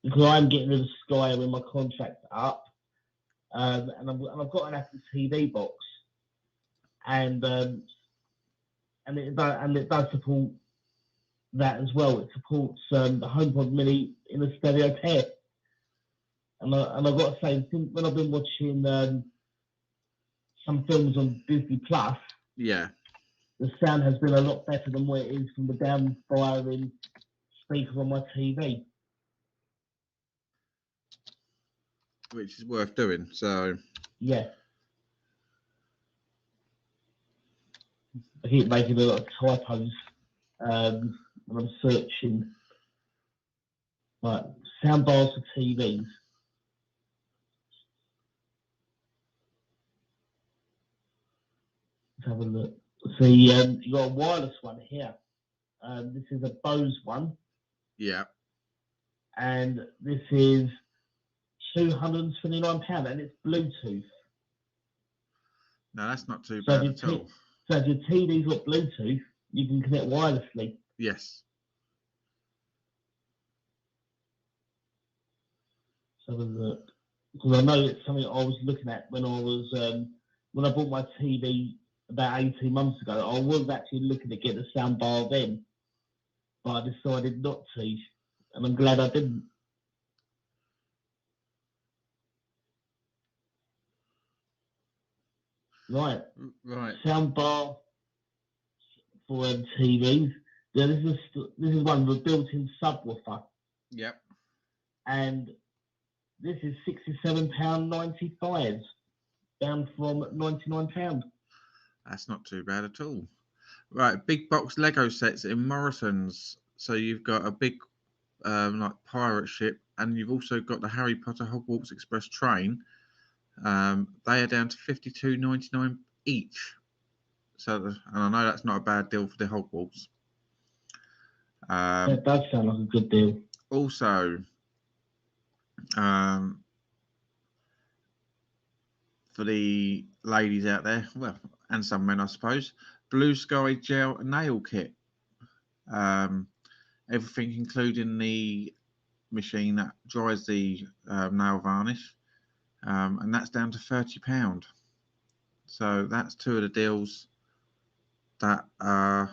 Because I'm getting rid of Sky when my contract's up, and I've got an Apple TV box, and it does support that as well. It supports the HomePod mini in a stereo pair. And I've got to say, when I've been watching some films on Disney Plus, yeah, the sound has been a lot better than what it is from the down-firing speaker on my TV. Which is worth doing. So yeah, I keep making a lot of typos when I'm searching like sound bars for TVs. Let's have a look. See, you got a wireless one here. This is a Bose one. Yeah. And this is £229, and it's Bluetooth. No, that's not too bad at all. So if your TV's got Bluetooth, you can connect wirelessly. Yes. So because I know it's something I was looking at when I was when I bought my TV about 18 months ago. I was actually looking to get the soundbar then, but I decided not to, and I'm glad I didn't. Right. Soundbar for TVs. Yeah, this is one with a built-in subwoofer. Yep. And this is £67.95, down from £99. That's not too bad at all. Right, big box Lego sets in Morrison's. So you've got a big like pirate ship, and you've also got the Harry Potter Hogwarts Express train. They are down to $52.99 each. So, and I know that's not a bad deal for the Hogwarts. That does sound like a good deal. Also, for the ladies out there, well, and some men, I suppose, Blue Sky Gel Nail Kit. Everything, including the machine that dries the nail varnish, and that's down to £30. So that's two of the deals that are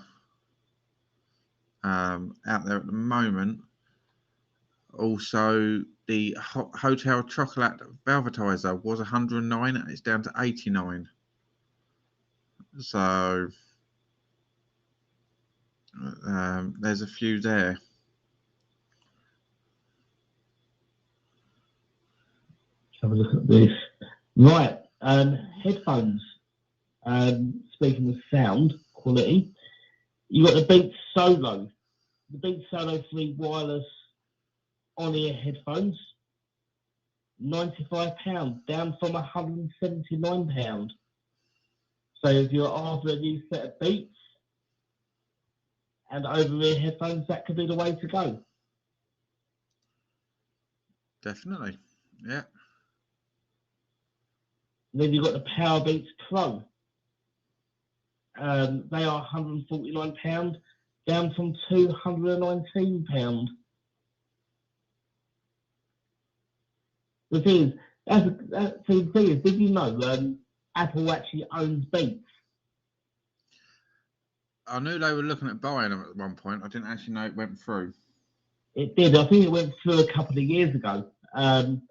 out there at the moment. Also, the Hotel Chocolate Velvetizer was $109 and it's down to $89. So there's a few there. Have a look at this. Right, headphones. Speaking of sound quality, you got the Beats Solo. The Beats Solo 3 wireless on-ear headphones, £95, down from £179. So if you're after a new set of Beats and over-ear headphones, that could be the way to go. Definitely, yeah. Then you've got the Powerbeats Pro. They are £149, down from £219. The thing is, did you know Apple actually owns Beats. I knew they were looking at buying them at one point. I didn't actually know it went through. It did. I think it went through a couple of years ago. So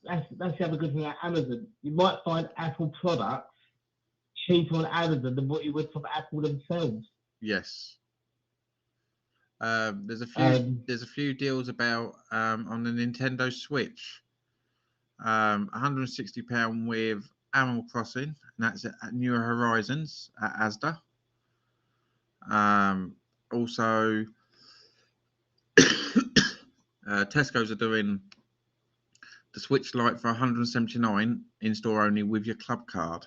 that's the other good thing about Amazon. You might find Apple products cheaper on Amazon than what you would from Apple themselves. Yes. There's a few deals about on the Nintendo Switch. £160 with Animal Crossing, and that's at New Horizons at Asda. Also, Tesco's are doing the Switch Lite for £179 in store only with your club card.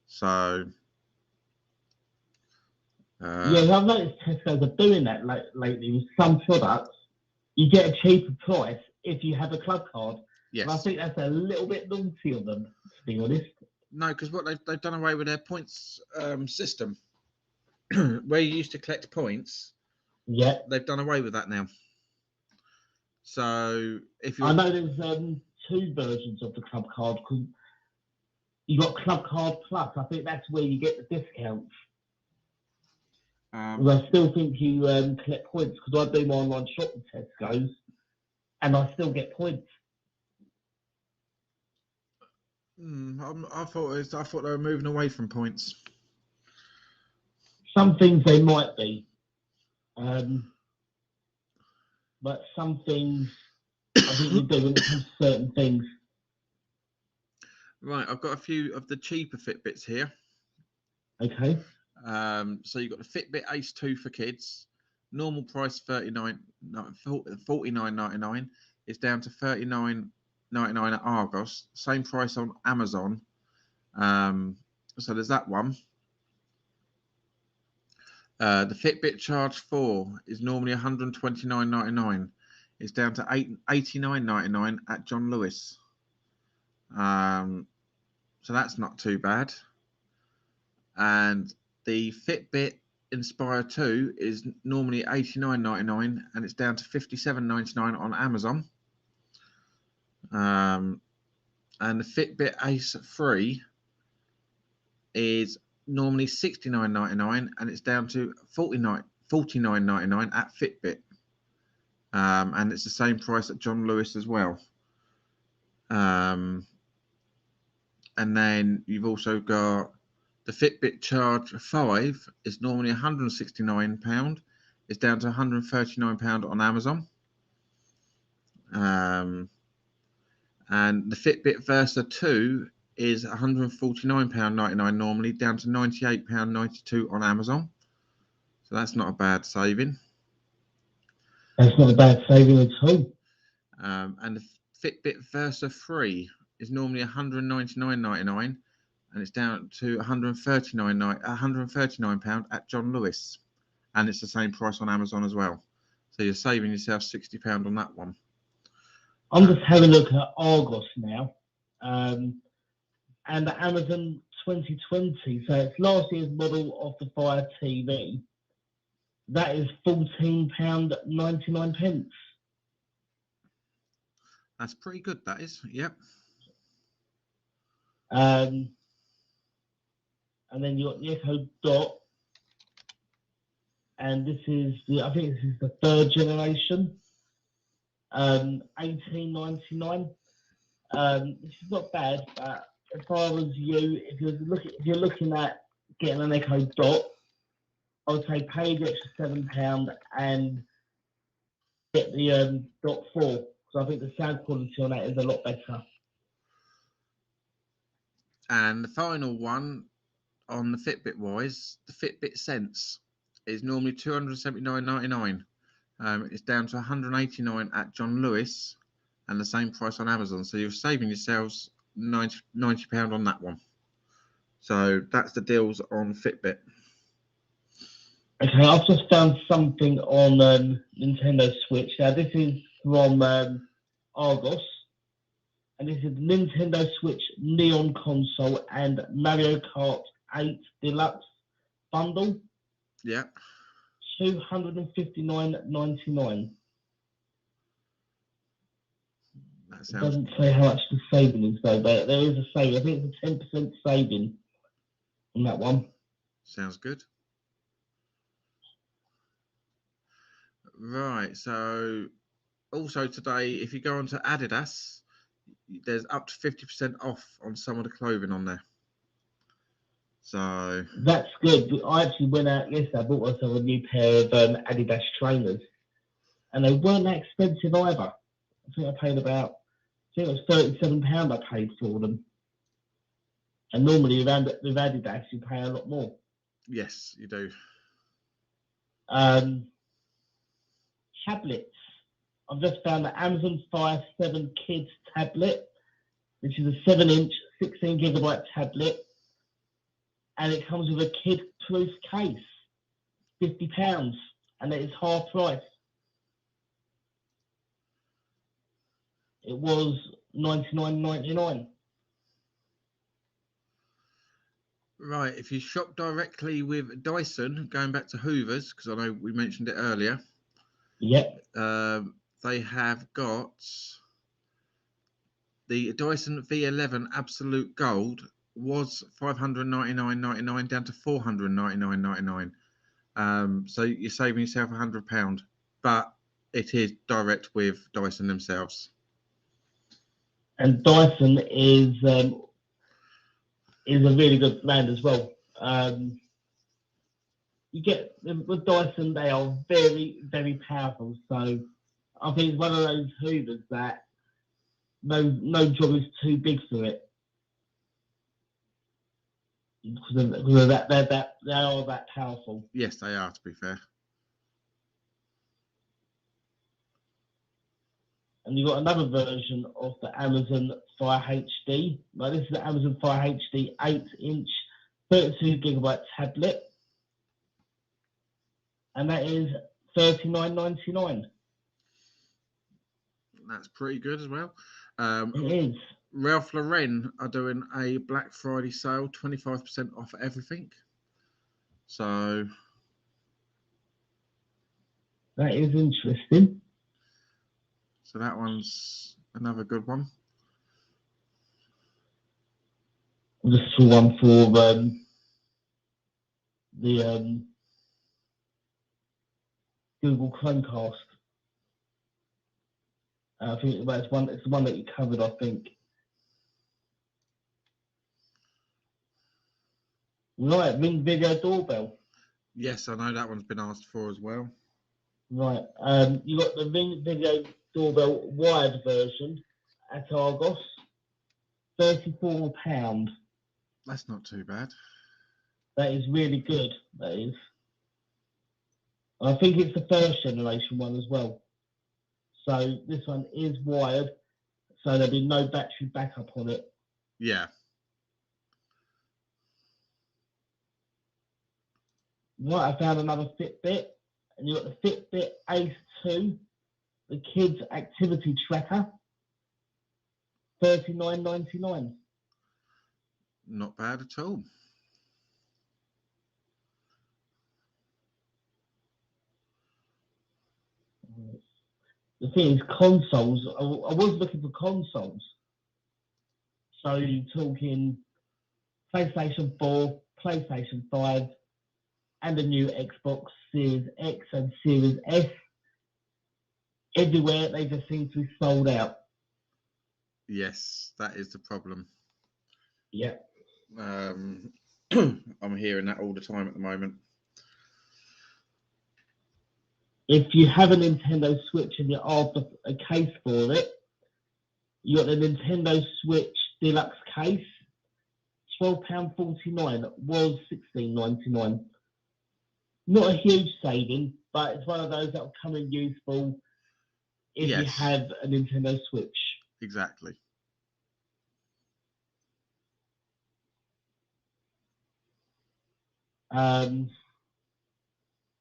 So yeah, I've noticed Tesco's are doing that lately with some products. You get a cheaper price if you have a club card. yes, and I think that's a little bit naughty of them, to be honest. No, because what they've done away with their points system, where you used to collect points. Yeah, they've done away with that now. So if you, I know there's two versions of the club card. Cause you got Club Card Plus. I think that's where you get the discounts. I still think you collect points because I do my online shop with Tesco's, and I still get points. I thought they were moving away from points. Some things they might be, but some things I think you do when it comes to certain things. Right, I've got a few of the cheaper Fitbits here. Okay. So you've got the Fitbit Ace 2 for kids. Normal price $49.99. It's down to $39.99 at Argos. Same price on Amazon. So there's that one. The Fitbit Charge 4 is normally $129.99. It's down to $89.99 at John Lewis. So that's not too bad. And the Fitbit Inspire 2 is normally $89.99 and it's down to $57.99 on Amazon. And the Fitbit Ace 3 is normally $69.99 and it's down to $49.99 at Fitbit. And it's the same price at John Lewis as well. And then you've also got the Fitbit Charge 5 is normally £169. It's down to £139 on Amazon. And the Fitbit Versa 2 is £149.99 normally, down to £98.92 on Amazon. So that's not a bad saving. That's not a bad saving at all. And the Fitbit Versa 3 is normally £199.99 and it's down to £139 at John Lewis, and it's the same price on Amazon as well. So you're saving yourself £60 on that one. I'm just having a look at Argos now, and the Amazon 2020. So it's last year's model of the Fire TV. That is £14.99. That's pretty good. That is, yep. And then you got the Echo Dot, and this is I think this is the third generation. $18.99. This is not bad, but if I was you, if you're looking at getting an Echo Dot, I would say pay the extra £7 and get the Dot 4 because I think the sound quality on that is a lot better. And the final one on the Fitbit wise, the Fitbit Sense is normally $279.99. It's down to $189 at John Lewis and the same price on Amazon. So you're saving yourselves £90 on that one. So that's the deals on Fitbit. Okay, I've just found something on Nintendo Switch. Now this is from Argos. And this is the Nintendo Switch Neon Console and Mario Kart 8 Deluxe bundle. Yeah. $259.99. That It sounds doesn't say how much the saving is though, but there is a saving. I think it's a 10% saving on that one. good. Right. So also today, if you go onto Adidas, there's up to 50% off on some of the clothing on there. So That's good. I actually went out yesterday. I bought myself a new pair of Adidas trainers, and they weren't that expensive either. I think I paid about, I think it was £37 I paid for them. And normally with Adidas, you pay a lot more. yes, you do. Tablets. I've just found the Amazon Fire 7 Kids tablet, which is a 7-inch, 16 gigabyte tablet, and it comes with a kid-proof case, £50, and it is half price. It was $99.99. Right, if you shop directly with Dyson, going back to Hoovers, because I know we mentioned it earlier. Yep. They have got the Dyson V11 Absolute Gold was $599.99 down to $499.99. So you're saving yourself £100, but it is direct with Dyson themselves. And Dyson is a really good brand as well. You get with Dyson, they are very, very powerful. So I think it's one of those Hoovers that no job is too big for it. Because of that, they are that powerful. Yes, they are, to be fair. And you've got another version of the Amazon Fire HD. Now, this is the Amazon Fire HD 8-inch, 32 gigabyte tablet. And that is $39.99. That's pretty good as well. It is. Ralph Lauren are doing a Black Friday sale, 25% off everything. So that is interesting. So that one's another good one. I just saw one for the Google Chromecast. I think it's the one that you covered, I think. Right, Ring Video Doorbell. Yes, I know that one's been asked for as well. Right, you got the Ring Video Doorbell wired version at Argos, £34. That's not too bad. That is really good. That is. I think it's the first generation one as well. So this one is wired, so there'll be no battery backup on it. Yeah. Right, I found another Fitbit, and you've got the Fitbit Ace 2, the kids activity tracker, $39.99. Not bad at all. The thing is, consoles. I was looking for consoles. So you're talking PlayStation 4, PlayStation 5, and the new Xbox Series X and Series S. Everywhere they just seem to be sold out. Yes, that is the problem. Yeah. I'm hearing that all the time at the moment. If you have a Nintendo Switch and you're after a case for it, you got the Nintendo Switch Deluxe case, £12.49, was $16.99. Not a huge saving, but it's one of those that will come in useful if you have a Nintendo Switch. Exactly.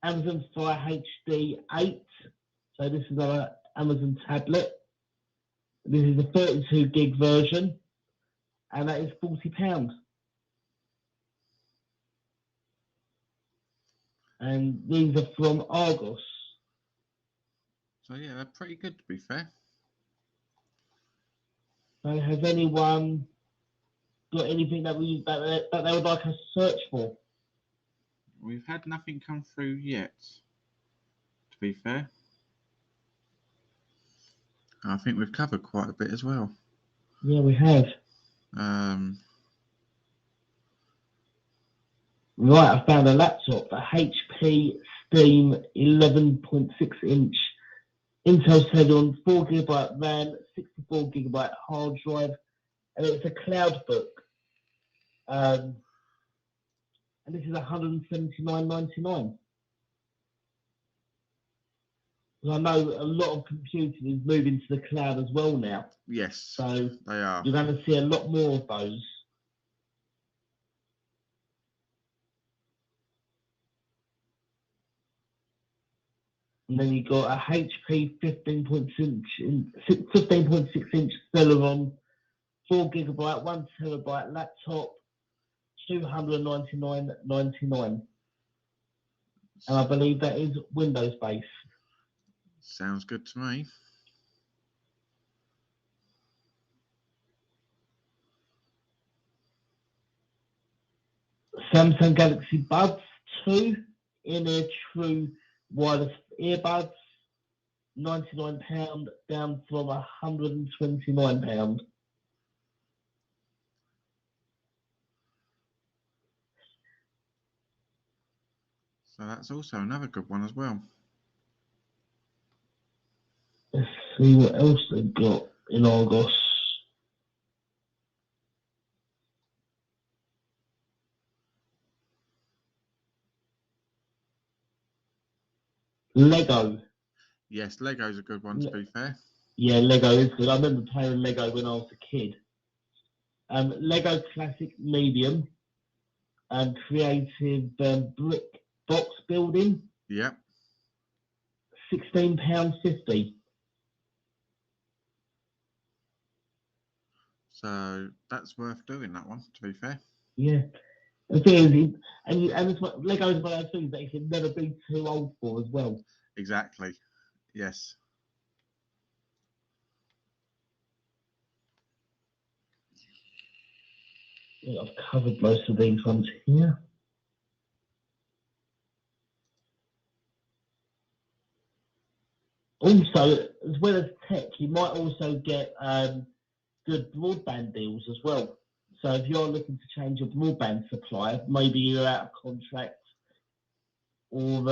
Amazon Fire HD 8. So this is our Amazon tablet. This is the 32 gig version, and that is £40. And these are from Argos. So yeah, they're pretty good to be fair. So has anyone got anything that they would like us to search for? We've had nothing come through yet, to be fair. I think we've covered quite a bit as well. Yeah, we have. Right, I found a laptop, a HP Steam 11.6 inch Intel Celeron, 4GB RAM, 64GB hard drive, and it's a cloud book. And this is $179.99. I know a lot of computers is moving to the cloud as well now. Yes, so they are. You're going to see a lot more of those. And then you got a HP 15.6 inch Celeron, 4GB, 1TB laptop, $299.99. And I believe that is Windows based. Sounds good to me. Samsung Galaxy Buds 2 in-ear true wireless earbuds, £99 down from £129. So that's also another good one as well. Let's see what else they've got in Argos. Lego. Yes, Lego's a good one, to be fair. Yeah, Lego is good. I remember playing Lego when I was a kid. Lego Classic Medium and Creative Brick Box Building. Yep. £16.50. So that's worth doing, that one, to be fair. Yeah. The thing is, and it's what Lego is one of those things that you can never be too old for as well. Exactly. Yes. Yeah, I've covered most of these ones here. Also, as well as tech, you might also get good broadband deals as well. So if you're looking to change your broadband supplier, maybe you're out of contract, or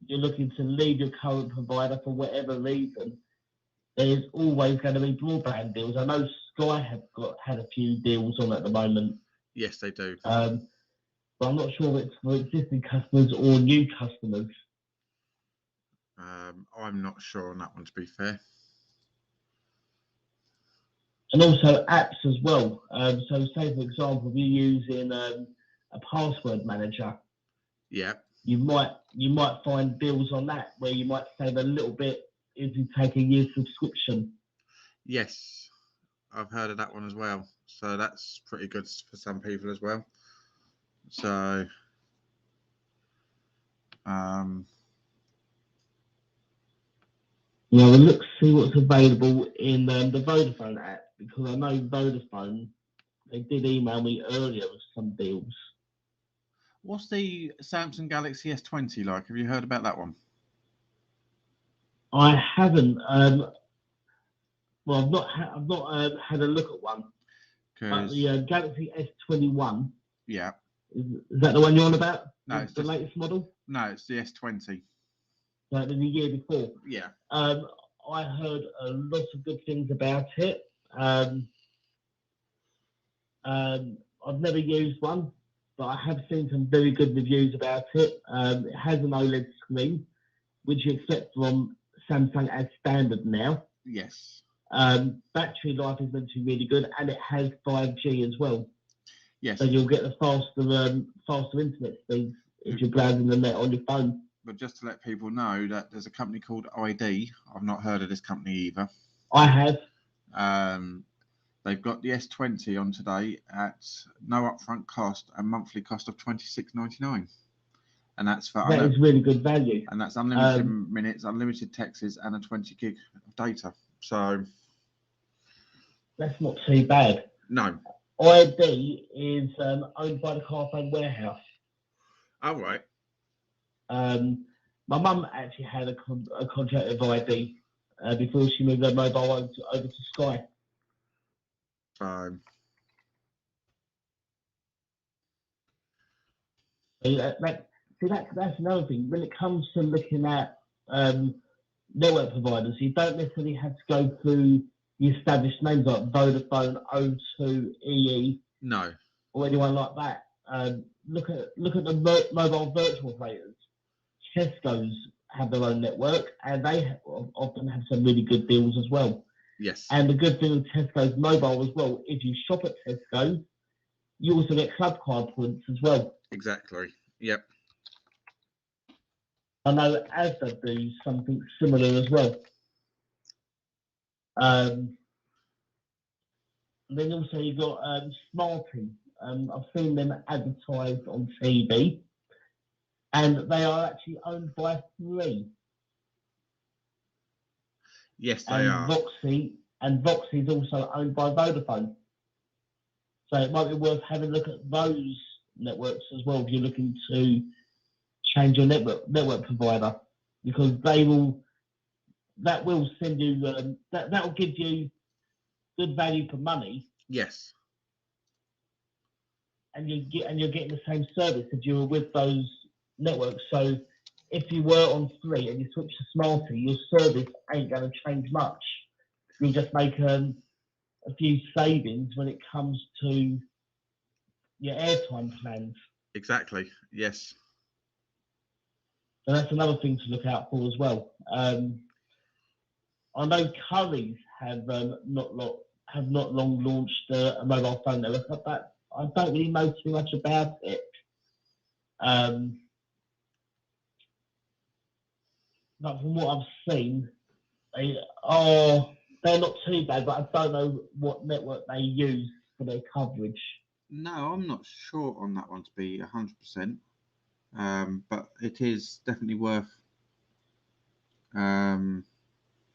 you're looking to leave your current provider for whatever reason, there's always going to be broadband deals. I know Sky have had a few deals on at the moment. Yes, they do. But I'm not sure if it's for existing customers or new customers. I'm not sure on that one, to be fair. And also apps as well. So say, for example, if you're using a password manager, yeah, you might find deals on that where you might save a little bit if you take a year's subscription. Yes, I've heard of that one as well. So that's pretty good for some people as well. So, Let's see what's available in the Vodafone app, because I know Vodafone, they did email me earlier with some deals. What's the Samsung Galaxy S20 like? Have you heard about that one? I haven't. Well, I've not had a look at one. But the Galaxy S21. Yeah. Is that the one you're on about? No, it's the latest model. No, it's the S20. Like the year before. Yeah. I heard a lot of good things about it. I've never used one, but I have seen some very good reviews about it. It has an OLED screen, which you expect from Samsung as standard now. Yes. Battery life is meant to be really good, and it has 5G as well. Yes. So you'll get the faster internet speeds if you're browsing the net on your phone. But just to let people know that there's a company called ID. I've not heard of this company either. I have. They've got the S20 on today at no upfront cost and monthly cost of $26.99. And that's for that is really good value. And that's unlimited minutes, unlimited texts, and a 20 gig of data. So That's not too bad. No. ID is owned by the Carphone Warehouse. All right. My mum actually had a contract with ID before she moved her mobile over to Sky. That's another thing. When it comes to looking at network providers, you don't necessarily have to go through the established names like Vodafone, O2, EE, no, or anyone like that. Look at the mobile virtual operators. Tesco's have their own network, and they often have some really good deals as well. Yes. And the good thing with Tesco's mobile as well, if you shop at Tesco, you also get club card points as well. Exactly. Yep. I know Asda do something similar as well. Then also you've got Smarty. I've seen them advertised on TV, and they are actually owned by Three. Yes, they are. Voxy is also owned by Vodafone. So it might be worth having a look at those networks as well if you're looking to change your network provider, because that will send you that will give you good value for money. Yes. And you're getting the same service if you were with those networks. So if you were on Three and you switch to Smarty, your service ain't going to change much. You'll just make a few savings when it comes to your airtime plans. Exactly. Yes. So that's another thing to look out for as well. I know Currys have not long launched a mobile phone network. But I don't really know too much about it. But from what I've seen, they're not too bad, but I don't know what network they use for their coverage. No, I'm not sure on that one to be 100%. But it is definitely worth.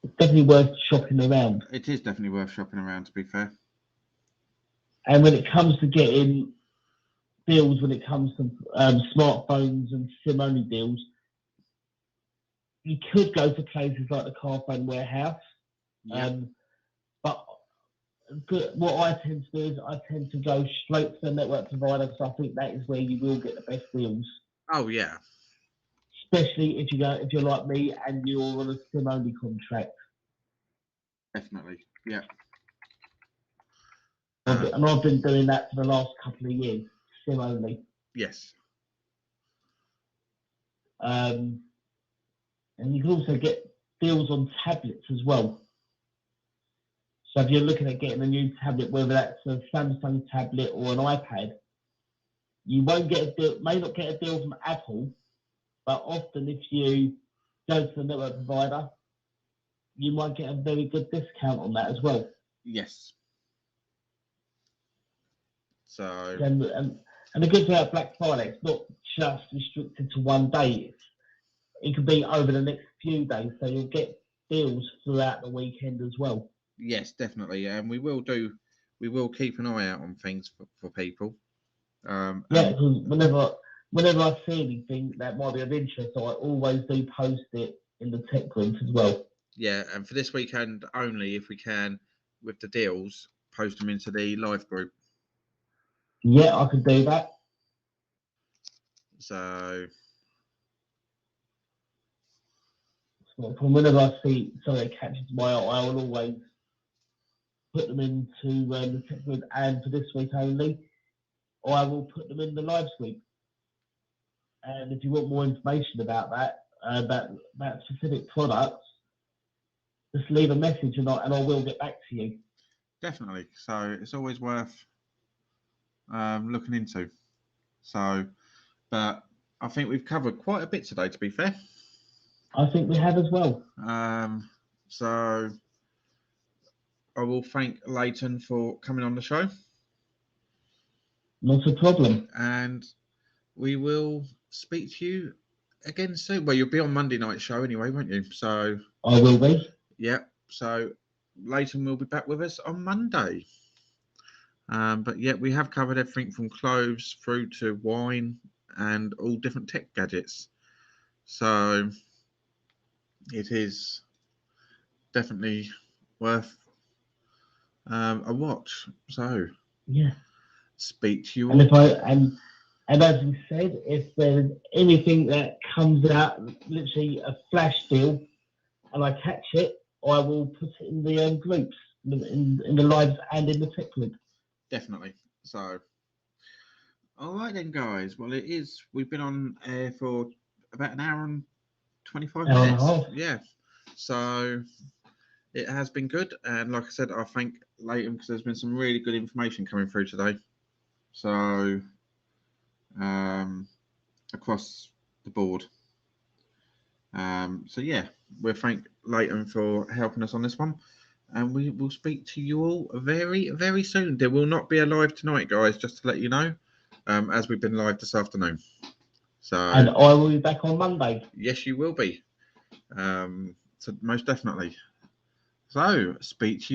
It's definitely worth shopping around. It is definitely worth shopping around, to be fair. And when it comes to getting deals, when it comes to smartphones and SIM-only deals, you could go to places like the Carphone Warehouse. Yep. But what I tend to do is I tend to go straight to the network provider, because I think that is where you will get the best deals. Oh yeah. Especially if you're like me and you're on a SIM-only contract. Definitely. Yeah. And I've been doing that for the last couple of years, SIM-only. Yes. And you can also get deals on tablets as well. So if you're looking at getting a new tablet, whether that's a Samsung tablet or an iPad, you won't may not get a deal from Apple, but often if you go to the network provider, you might get a very good discount on that as well. Yes. So. And the good thing about Black Friday, it's not just restricted to one day. It could be over the next few days, so you'll get deals throughout the weekend as well. Yes, definitely, and we will keep an eye out on things for people. Because whenever I see anything that might be of interest, I always do post it in the tech group as well. Yeah, and for this weekend only, if we can, with the deals, post them into the live group. Yeah, I can do that. So from whenever I see something that catches my eye, I will always put them into the tech group, and for this week only, I will put them in the live group. And if you want more information about that, about specific products, just leave a message and I will get back to you. Definitely. So it's always worth looking into. So, but I think we've covered quite a bit today, to be fair. I think we have as well. So I will thank Leighton for coming on the show. Not a problem. And we will speak to you again soon. Well, you'll be on Monday night show anyway, won't you? So I will be. Yeah. So Leighton will be back with us on Monday. But yeah, we have covered everything from clothes through to wine and all different tech gadgets. So it is definitely worth a watch. So Yeah. speak to you And all. if I and as we said, if there's anything that comes out, literally a flash deal, and I catch it, I will put it in the groups, in the lives and in the tech group. Definitely. So all right then, guys. Well, it is. We've been on air for about an hour and 25 Hour and a minutes. half. Yeah. So it has been good. And like I said, I thank Leighton because there's been some really good information coming through today. So across the board. So yeah, we'll thank Leighton for helping us on this one. And we will speak to you all very, very soon. There will not be a live tonight, guys, just to let you know, as we've been live this afternoon. So And I will be back on Monday. yes, you will be. So most definitely. So speak to you.